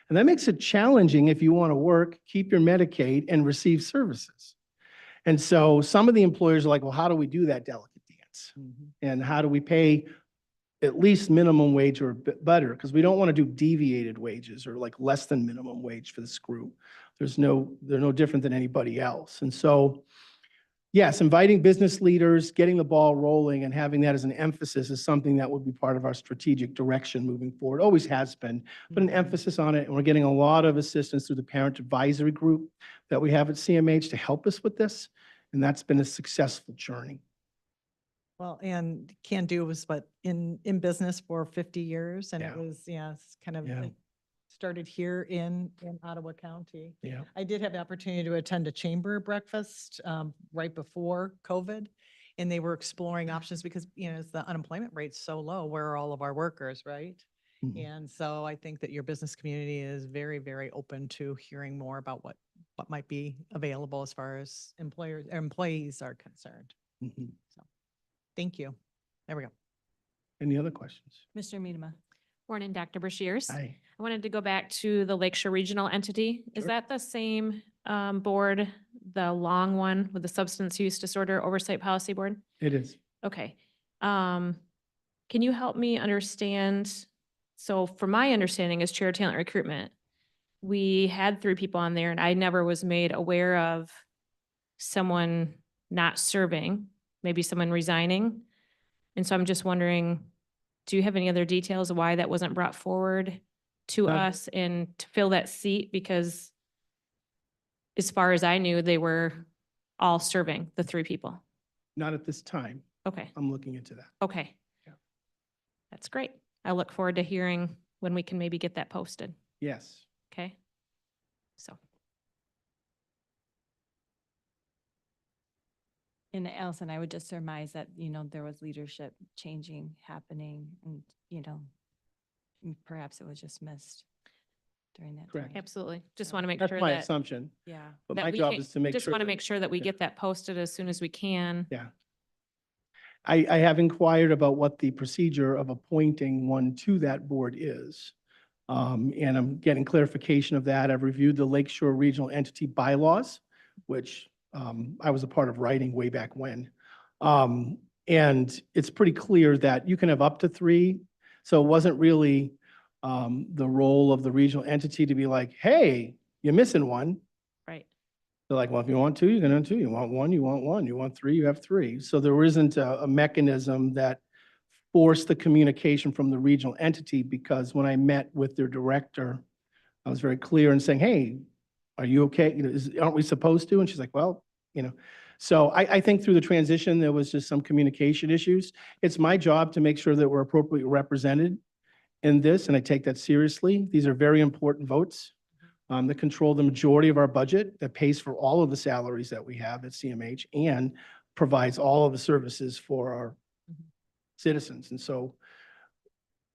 And that makes it challenging if you want to work, keep your Medicaid, and receive services. And so some of the employers are like, well, how do we do that delicate dance? And how do we pay at least minimum wage or better? Because we don't want to do deviated wages or like less than minimum wage for this group. They're no different than anybody else. And so, yes, inviting business leaders, getting the ball rolling and having that as an emphasis is something that would be part of our strategic direction moving forward. Always has been, but an emphasis on it. And we're getting a lot of assistance through the parent advisory group that we have at CMH to help us with this. And that's been a successful journey. Well, and Can Do was in business for 50 years, and it Yeah. was, yes, kind of Yeah. it started here in Ottawa County. Yeah. I did have the opportunity to attend a chamber breakfast right before COVID, and they were exploring options because, as the unemployment rate's so low, where are all of our workers, right? And so I think that your business community is very, very open to hearing more about what might be available as far as employees are concerned. Mhm. So, thank you. There we go. Any other questions? Mr. Miedema. Morning, Dr. Brashears. Hi. I wanted to go back to the Lakeshore Regional Entity. Is Sure. that the same board, the long one with the Substance Use Disorder Oversight Policy Board? It is. Okay. Can you help me understand? So from my understanding as Chair of Talent Recruitment, we had 3 people on there and I never was made aware of someone not serving, maybe someone resigning. And so I'm just wondering, do you have any other details of why that wasn't brought forward to us and to fill that seat? Because as far as I knew, they were all serving, the 3 people. Not at this time. Okay, I'm looking into that. okay. Yeah. That's great. I look forward to hearing when we can maybe get that posted, Yes. okay? So, And Allison, I would just surmise that, there was leadership changing happening and, perhaps it was just missed during that Correct. time. absolutely. Just want to make That's sure my that, assumption. Yeah. But that my we job can- is to make sure. just want to that- make sure that we Yeah. get that posted as soon as we can. Yeah. I have inquired about what the procedure of appointing one to that board is. And I'm getting clarification of that. I've reviewed the Lakeshore Regional Entity bylaws, which I was a part of writing way back when. And it's pretty clear that you can have up to 3. So it wasn't really the role of the regional entity to be like, hey, you're missing one. Right. They're like, well, if you want 2, you're going to have 2. You want 1, you want 1. You want 3, you have 3. So there isn't a mechanism that forced the communication from the regional entity, because when I met with their director, I was very clear in saying, hey, are you okay? Aren't we supposed to? And she's like, well, So I think through the transition, there was just some communication issues. It's my job to make sure that we're appropriately represented in this, and I take that seriously. These are very important votes that control the majority of our budget, that pays for all of the salaries that we have at CMH and provides all of the services for our citizens. And so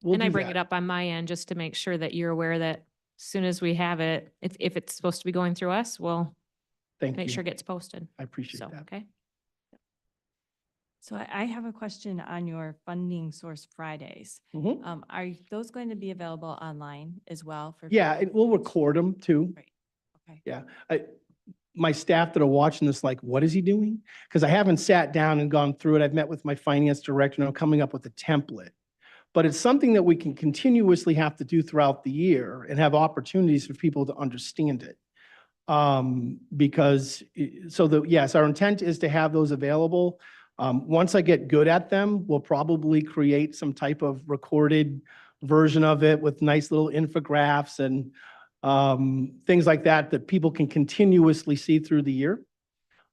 we'll And I do bring that. it up on my end just to make sure that you're aware that as soon as we have it, if it's supposed to be going through us, we'll Thank make you. sure it gets posted. I appreciate So, that. okay. So I have a question on your funding source Fridays. Mhm. Are those going to be available online as well for? Yeah, people? and we'll record them too. Right. Okay. Yeah. My staff that are watching this, like, what is he doing? Because I haven't sat down and gone through it. I've met with my finance director and I'm coming up with a template. But it's something that we can continuously have to do throughout the year and have opportunities for people to understand it. Yes, our intent is to have those available. Once I get good at them, we'll probably create some type of recorded version of it with nice little infographics and things like that, that people can continuously see through the year.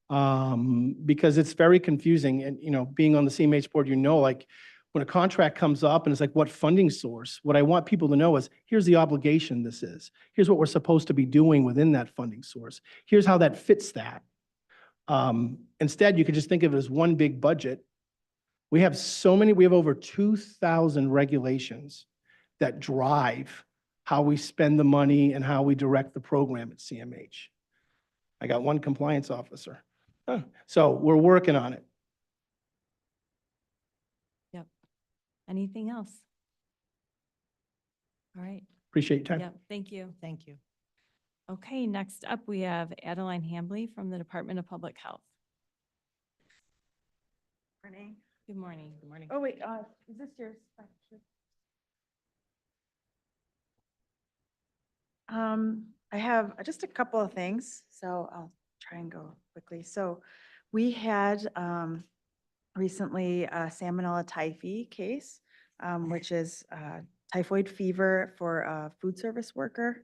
Because it's very confusing. And, being on the CMH board, like when a contract comes up and it's like, what funding source? What I want people to know is, here's the obligation this is. Here's what we're supposed to be doing within that funding source. Here's how that fits that. Instead, you could just think of it as one big budget. We have over 2,000 regulations that drive how we spend the money and how we direct the program at CMH. I got one compliance officer. So we're working on it. Yep. Anything else? All right. Appreciate your time. Yep. Thank you. Thank you. Okay, next up, we have Adeline Hambley from the Department of Public Health. Morning. Good morning. Good morning. Oh, wait, is this yours? I have just a couple of things, so I'll try and go quickly. So we had recently a Salmonella typhi case, which is typhoid fever for a food service worker,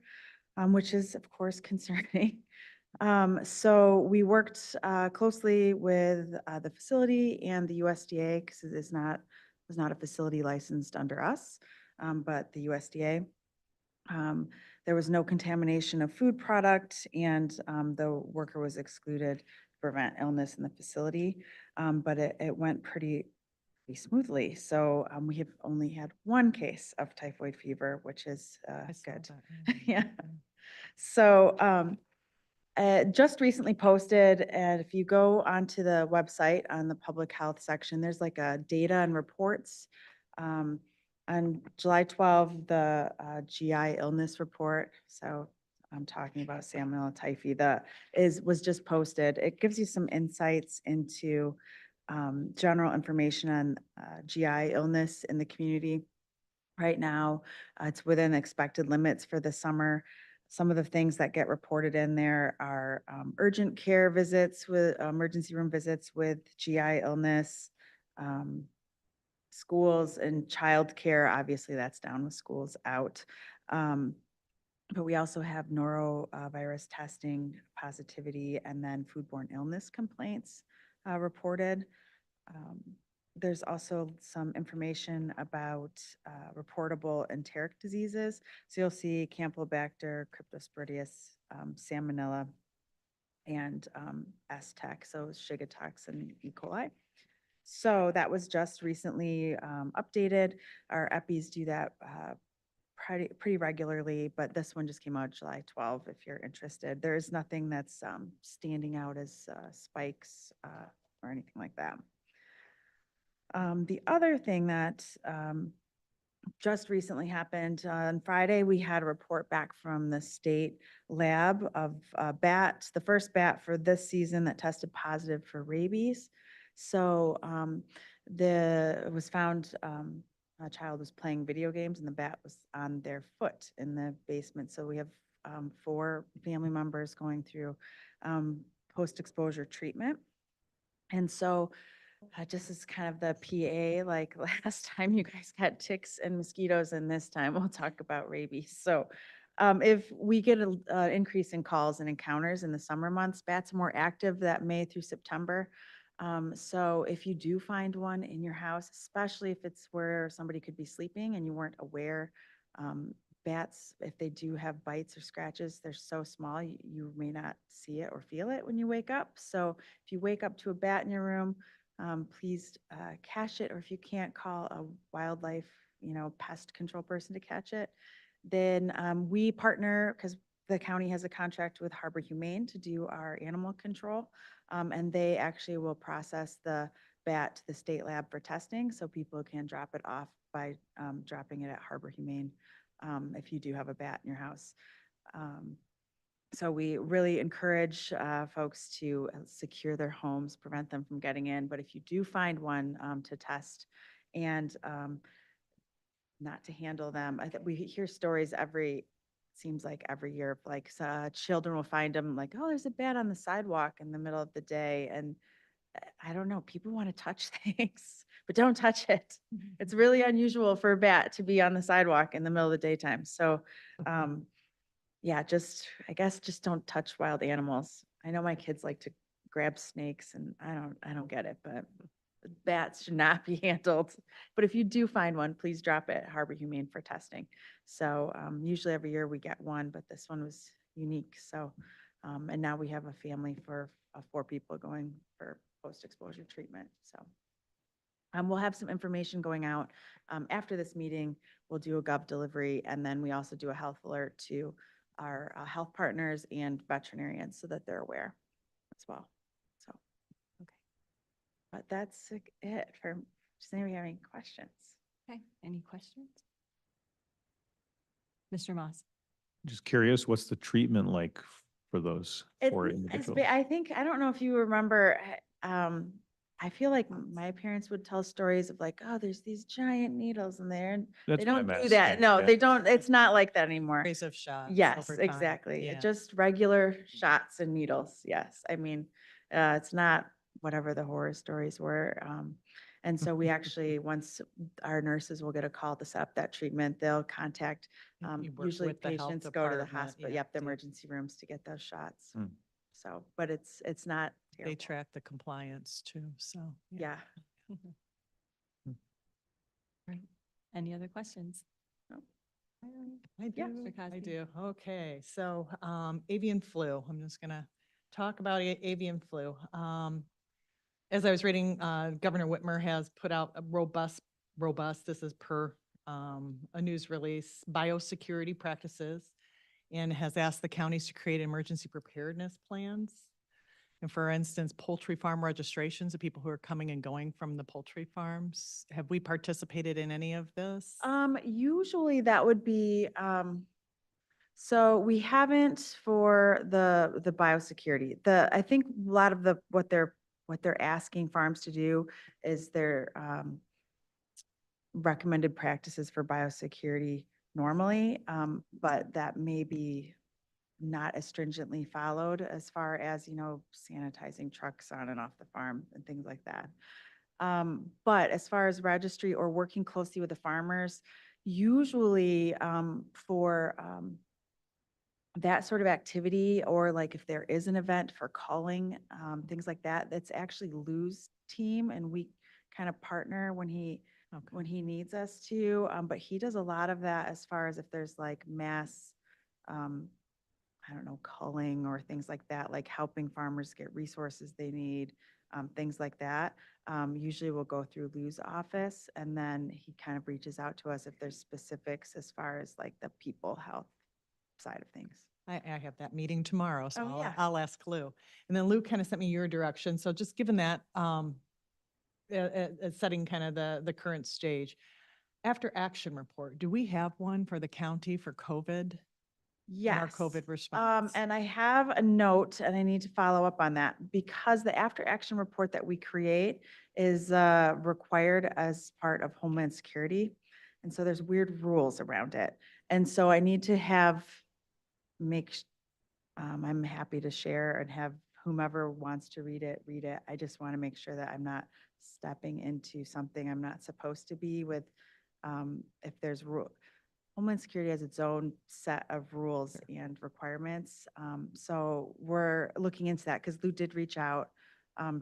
which is of course concerning. So we worked closely with the facility and the USDA because it was not a facility licensed under us, but the USDA. There was no contamination of food product, and the worker was excluded to prevent illness in the facility, but it went pretty smoothly. So we have only had one case of typhoid fever, which is good. Yeah. So just recently posted, and if you go onto the website on the public health section, there's like a data and reports. On July 12, the GI illness report, so I'm talking about Salmonella typhi, was just posted. It gives you some insights into general information on GI illness in the community. Right now, it's within expected limits for the summer. Some of the things that get reported in there are urgent care visits with emergency room visits with GI illness, schools and childcare. Obviously, that's down with schools out. But we also have norovirus testing positivity and then foodborne illness complaints reported. There's also some information about reportable enteric diseases. So you'll see Campylobacter, Cryptosporidius, Salmonella, and S-Tech, so Shigatox and E. coli. So that was just recently updated. Our EPIs do that pretty regularly, but this one just came out July 12, if you're interested. There's nothing that's standing out as spikes or anything like that. The other thing that just recently happened on Friday, we had a report back from the state lab of bats, the first bat for this season that tested positive for rabies. So it was found a child was playing video games and the bat was on their foot in the basement. So we have 4 family members going through post-exposure treatment. And so just as kind of the PA, like last time you guys got ticks and mosquitoes, and this time we'll talk about rabies. So If we get an increase in calls and encounters in the summer months, bats are more active that May through September. So if you do find one in your house, especially if it's where somebody could be sleeping and you weren't aware, bats, if they do have bites or scratches, they're so small, you may not see it or feel it when you wake up. So if you wake up to a bat in your room, please catch it, or if you can't, call a wildlife, pest control person to catch it. Then we partner, because the county has a contract with Harbor Humane to do our animal control. And they actually will process the bat to the state lab for testing, so people can drop it off by dropping it at Harbor Humane if you do have a bat in your house. So we really encourage folks to secure their homes, prevent them from getting in. But if you do find one, to test and not to handle them. We hear stories seems like every year, like children will find them like, oh, there's a bat on the sidewalk in the middle of the day. And I don't know, people want to touch things, but don't touch it. It's really unusual for a bat to be on the sidewalk in the middle of the daytime. So, yeah, I guess just don't touch wild animals. I know my kids like to grab snakes and I don't get it, but bats should not be handled. But if you do find one, please drop it at Harbor Humane for testing. So usually every year we get one, but this one was unique. So, and now we have a family for 4 people going for post-exposure treatment. So we'll have some information going out after this meeting. We'll do a gov delivery, and then we also do a health alert to our health partners and veterinarians so that they're aware as well. So, okay. But that's it for, does anybody have any questions? Okay, any questions? Mr. Moss? Just curious, what's the treatment like for those four individuals? I think, I don't know if you remember, I feel like my parents would tell stories of like, oh, there's these giant needles in there, and That's they what don't I'm do that. asking, No, yeah. they don't. It's not like that anymore. Series of shots. Yes, over time. exactly. Yeah. Just regular shots and needles. Yes. I mean, it's not whatever the horror stories were. And so we actually, once our nurses will get a call to set up that treatment, they'll contact, You work usually with the health patients go to the department, hospital, yeah, the to- emergency rooms to get those shots. Hmm. So, but it's not They terrible. track the compliance too, so. Yeah. Any other questions? I Yeah, do, Mr. I Cosby. do. Okay, so avian flu, I'm just gonna talk about avian flu. As I was reading, Governor Whitmer has put out a robust, this is per a news release, biosecurity practices, and has asked the counties to create emergency preparedness plans. And for instance, poultry farm registrations of people who are coming and going from the poultry farms. Have we participated in any of this? Usually that would be, so we haven't for the biosecurity. I think a lot of what they're asking farms to do is their recommended practices for biosecurity normally, but that may be not as stringently followed as far as, sanitizing trucks on and off the farm and things like that. But as far as registry or working closely with the farmers, usually for that sort of activity, or like if there is an event for calling, things like that, that's actually Lou's team, and we kind of partner when he needs us to. But he does a lot of that as far as if there's like mass, I don't know, culling or things like that, like helping farmers get resources they need, things like that. Usually we'll go through Lou's office, and then he kind of reaches out to us if there's specifics as far as like the people health side of things. I have that meeting tomorrow, so Oh, yeah. I'll ask Lou. And then Lou kind of sent me your direction. So just given that, setting kind of the current stage, after action report, do we have one for the county for COVID? Yes. In our COVID response? And I have a note, and I need to follow up on that, because the after action report that we create is required as part of Homeland Security. And so there's weird rules around it. And so I need to I'm happy to share and have whomever wants to read it. I just want to make sure that I'm not stepping into something I'm not supposed to be with, if there's Homeland Security has its own set of rules and requirements. So we're looking into that because Lou did reach out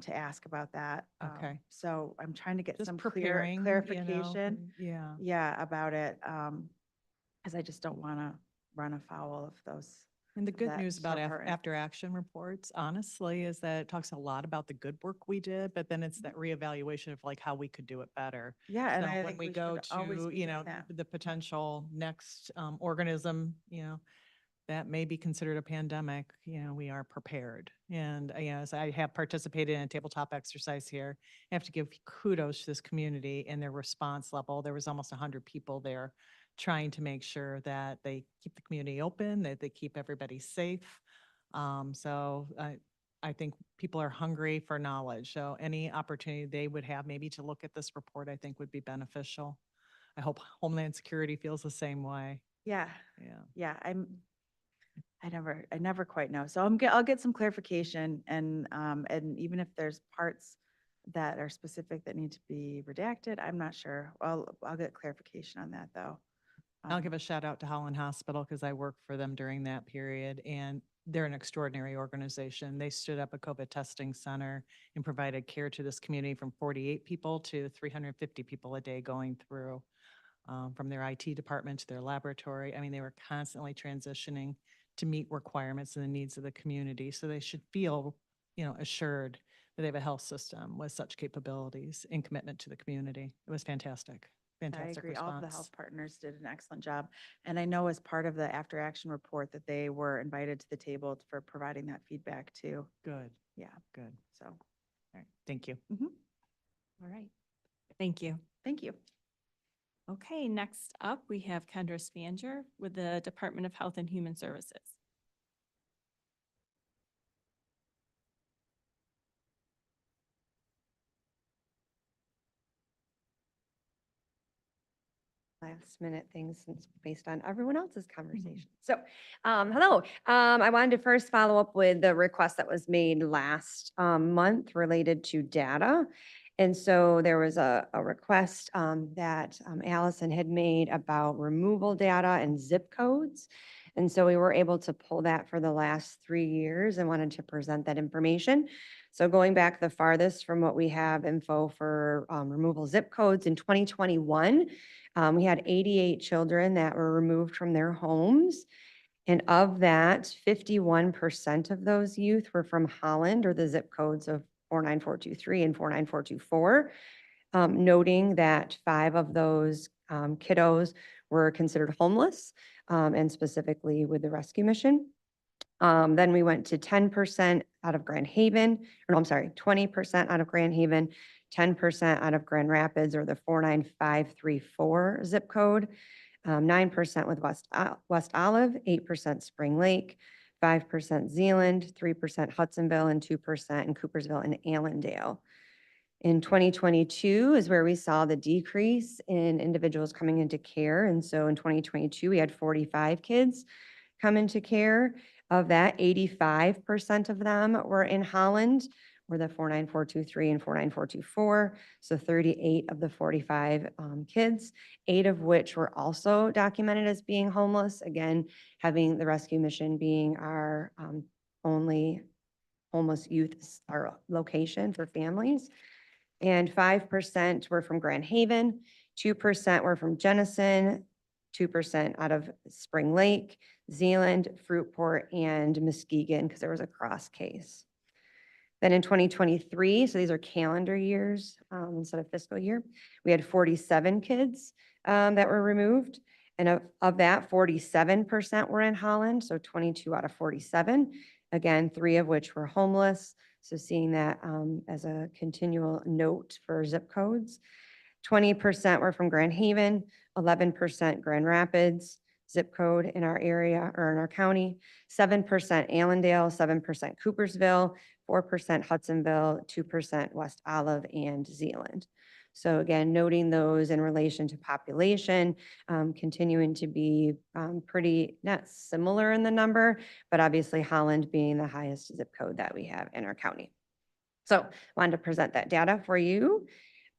to ask about that. Okay. So I'm trying to get Just some preparing, clarification. Yeah. Yeah, about it. Because I just don't want to run afoul of those. And the good that news about department. after action reports, honestly, is that it talks a lot about the good work we did, but then it's that reevaluation of like how we could do it better. Yeah, and So I when think we we go should always to, be you doing know, that. the potential next organism, that may be considered a pandemic, we are prepared. And as I have participated in a tabletop exercise here, I have to give kudos to this community and their response level. There was almost 100 people there trying to make sure that they keep the community open, that they keep everybody safe. So I think people are hungry for knowledge. So any opportunity they would have maybe to look at this report, I think would be beneficial. I hope Homeland Security feels the same way. Yeah, Yeah. yeah, I never quite know. So I'll get some clarification and even if there's parts that are specific that need to be redacted, I'm not sure. I'll get clarification on that though. I'll give a shout out to Holland Hospital because I worked for them during that period and they're an extraordinary organization. They stood up a COVID testing center and provided care to this community from 48 people to 350 people a day going through from their IT department to their laboratory. I mean, they were constantly transitioning to meet requirements and the needs of the community. So they should feel, assured that they have a health system with such capabilities and commitment to the community. It was fantastic. I Fantastic agree. All of the response. health partners did an excellent job. And I know as part of the after action report that they were invited to the table for providing that feedback too. Good, Yeah, good. so, All right, thank you. All right. Thank you. thank you. Okay, next up, we have Kendra Spanger with the Department of Health and Human Services. Last minute things since based on everyone else's conversation. So, hello. I wanted to first follow up with the request that was made last month related to data. And so there was a request that Allison had made about removal data and zip codes. And so we were able to pull that for the last 3 years and wanted to present that information. So going back the farthest from what we have info for removal zip codes in 2021, we had 88 children that were removed from their homes. And of that, 51% of those youth were from Holland, or the zip codes of 49423 and 49424, noting that 5 of those kiddos were considered homeless, and specifically with the rescue mission. Then we went to 10% out of Grand Haven, or no, I'm sorry, 20% out of Grand Haven, 10% out of Grand Rapids, or the 49534 zip code, 9% with West Olive, 8% Spring Lake, 5% Zealand, 3% Hudsonville, and 2% in Coopersville and Allendale. In 2022 is where we saw the decrease in individuals coming into care. And so in 2022, we had 45 kids come into care. Of that, 85% of them were in Holland, or the 49423 and 49424. So 38 of the 45 kids, 8 of which were also documented as being homeless. Again, having the rescue mission being our only homeless youth our location for families. And 5% were from Grand Haven, 2% were from Jenison, 2% out of Spring Lake, Zealand, Fruitport, and Muskegon, because there was a cross case. Then in 2023, so these are calendar years instead of fiscal year, we had 47 kids that were removed. And of that, 47% were in Holland, so 22 out of 47. Again, 3 of which were homeless. So seeing that as a continual note for zip codes. 20% were from Grand Haven, 11% Grand Rapids, zip code in our area or in our county, 7% Allendale, 7% Coopersville, 4% Hudsonville, 2% West Olive, and Zealand. So again, noting those in relation to population, continuing to be pretty not similar in the number, but obviously Holland being the highest zip code that we have in our county. So wanted to present that data for you.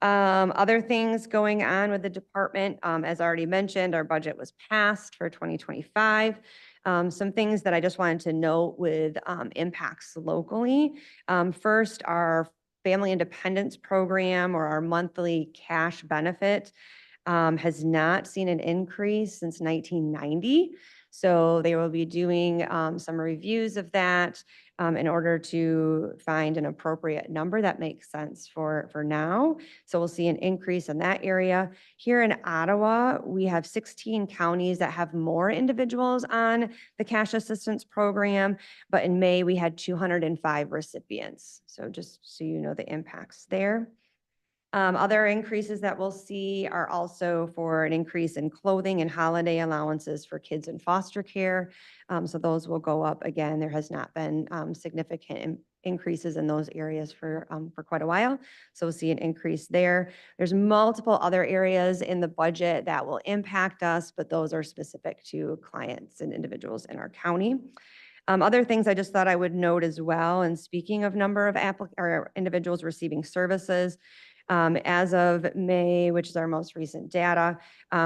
Other things going on with the department, as already mentioned, our budget was passed for 2025. Some things that I just wanted to note with impacts locally. First, our Family Independence Program, or our monthly cash benefit, has not seen an increase since 1990. So they will be doing some reviews of that in order to find an appropriate number that makes sense for now. So we'll see an increase in that area. Here in Ottawa, we have 16 counties that have more individuals on the cash assistance program, but in May, we had 205 recipients. So just so you know the impacts there. Other increases that we'll see are also for an increase in clothing and holiday allowances for kids in foster care. So those will go up again. There has not been significant increases in those areas for quite a while. So we'll see an increase there. There's multiple other areas in the budget that will impact us, but those are specific to clients and individuals in our county. Other things I just thought I would note as well, and speaking of number of individuals receiving services, as of May, which is our most recent data,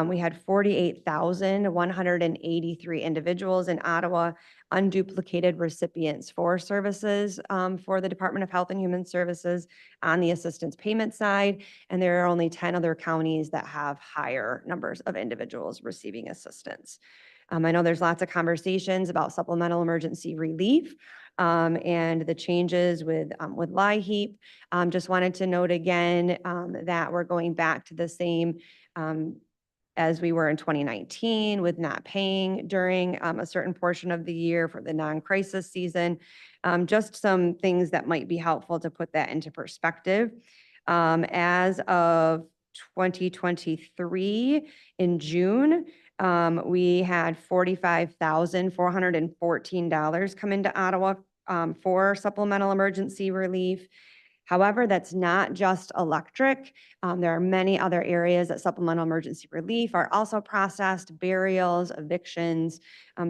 we had 48,183 individuals in Ottawa, unduplicated recipients for services for the Department of Health and Human Services on the assistance payment side. And there are only 10 other counties that have higher numbers of individuals receiving assistance. I know there's lots of conversations about supplemental emergency relief and the changes with LIHEAP. Just wanted to note again that we're going back to the same as we were in 2019 with not paying during a certain portion of the year for the non-crisis season. Just some things that might be helpful to put that into perspective. As of 2023 in June, we had $45,414 come into Ottawa for supplemental emergency relief. However, that's not just electric. There are many other areas that supplemental emergency relief are also processed: burials, evictions,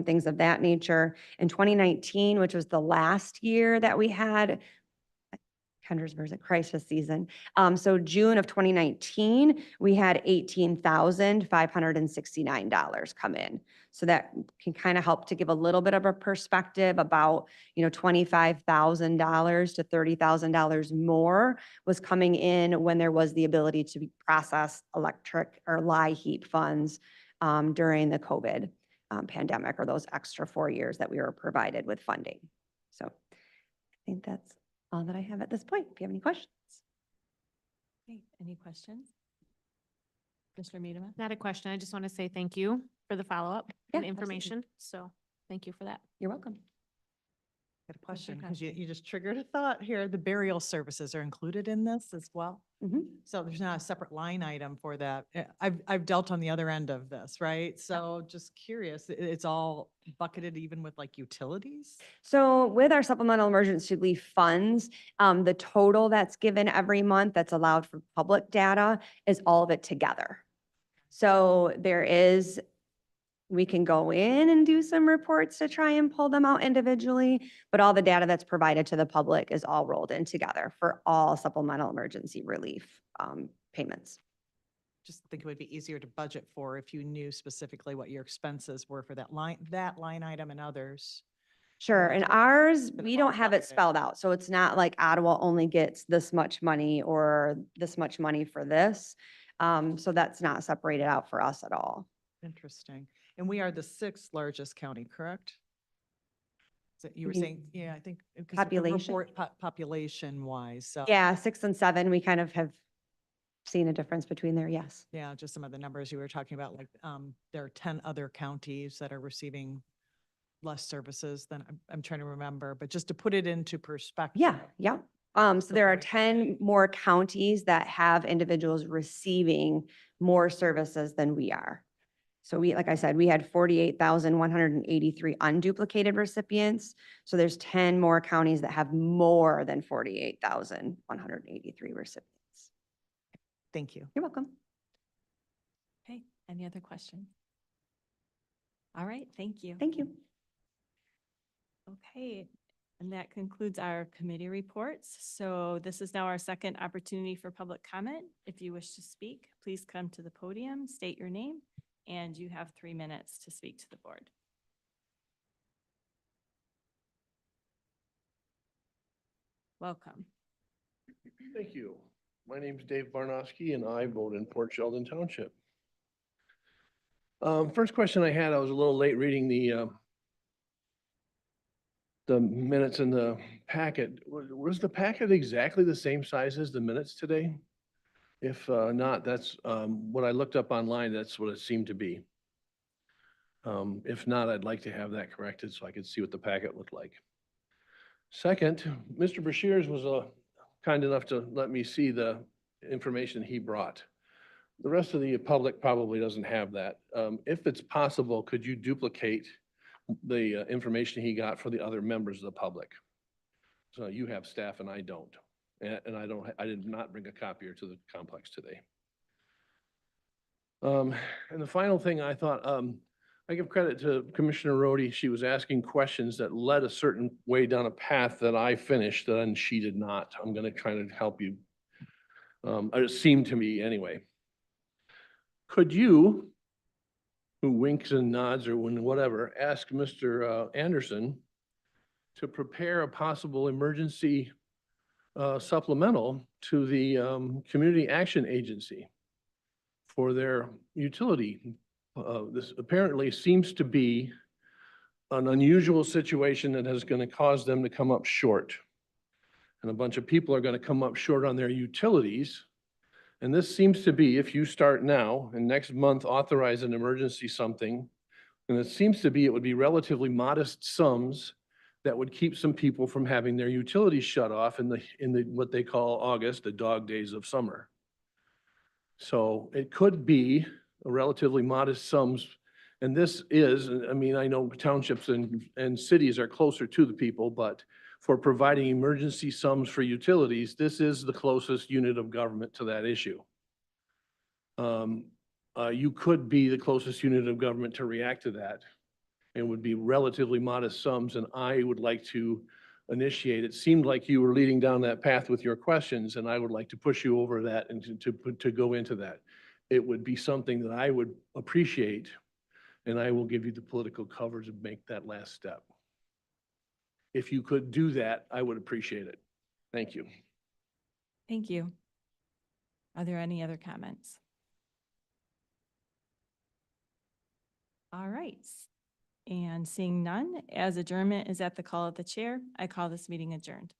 things of that nature. In 2019, which was the last year that we had Kendra's versus crisis season. So June of 2019, we had $18,569 come in. So that can kind of help to give a little bit of a perspective about, $25,000 to $30,000 more was coming in when there was the ability to process electric or LIHEAP funds during the COVID pandemic, or those extra 4 years that we were provided with funding. So I think that's all that I have at this point. If you have any questions. Okay, any questions? Mr. Miedema? Not a question. I just want to say thank you for the follow-up Yeah, and absolutely. information. So thank you for that. You're welcome. Got a question, because you just triggered a thought here. The burial services are included in this as well? Mhm. So there's not a separate line item for that. I've dealt on the other end of this, right? So just curious, it's all bucketed even with like utilities? So with our supplemental emergency relief funds, the total that's given every month that's allowed for public data is all of it together. So we can go in and do some reports to try and pull them out individually, but all the data that's provided to the public is all rolled in together for all supplemental emergency relief payments. Just think it would be easier to budget for if you knew specifically what your expenses were for that line item and others. Sure, and ours, But we it's all don't have it bucketed. spelled out, so it's not like Ottawa only gets this much money or this much money for this. So that's not separated out for us at all. Interesting. And we are the 6th largest county, correct? So you were You- saying, yeah, I think. 'Cause the Population? Population wise, so. Yeah, 6 and 7, we kind of have seen a difference between there, yes. Yeah, just some of the numbers you were talking about, like, there are 10 other counties that are receiving less services than I'm trying to remember, but just to put it into perspective. Yeah, yeah. So there are 10 more counties that have individuals receiving more services than we are. So like I said, we had 48,183 unduplicated recipients. So there's 10 more counties that have more than 48,183 recipients. Thank you. You're welcome. Okay, any other questions? All right, thank you. Thank you. Okay, And that concludes our committee reports. So this is now our second opportunity for public comment. If you wish to speak, please come to the podium, state your name, and you have 3 minutes to speak to the board. Welcome. Thank you. My name's Dave Barnowski and I vote in Port Sheldon Township. First question I had, I was a little late reading the minutes in the packet. Was the packet exactly the same size as the minutes today? If not, that's what I looked up online, that's what it seemed to be. If not, I'd like to have that corrected so I could see what the packet looked like. Second, Mr. Brashears was kind enough to let me see the information he brought. The rest of the public probably doesn't have that. If it's possible, could you duplicate the information he got for the other members of the public? So you have staff and I don't. And I did not bring a copier to the complex today. And the final thing I thought, I give credit to Commissioner Rhodey. She was asking questions that led a certain way down a path that I finished and she did not. I'm going to try to help you. It seemed to me anyway. Could you, who winks and nods or whatever, ask Mr. Anderson to prepare a possible emergency supplemental to the Community Action Agency for their utility? This apparently seems to be an unusual situation that is going to cause them to come up short. And a bunch of people are going to come up short on their utilities. And this seems to be, if you start now and next month authorize an emergency something, and it seems to be, it would be relatively modest sums that would keep some people from having their utilities shut off in the what they call August, the dog days of summer. So it could be a relatively modest sums. And this is, I mean, I know townships and cities are closer to the people, but for providing emergency sums for utilities, this is the closest unit of government to that issue. You could be the closest unit of government to react to that. It would be relatively modest sums, and I would like to initiate. It seemed like you were leading down that path with your questions, and I would like to push you over that and to go into that. It would be something that I would appreciate, and I will give you the political cover to make that last step. If you could do that, I would appreciate it. Thank you. Thank you. Are there any other comments? All right. And seeing none, as adjournment is at the call of the chair, I call this meeting adjourned.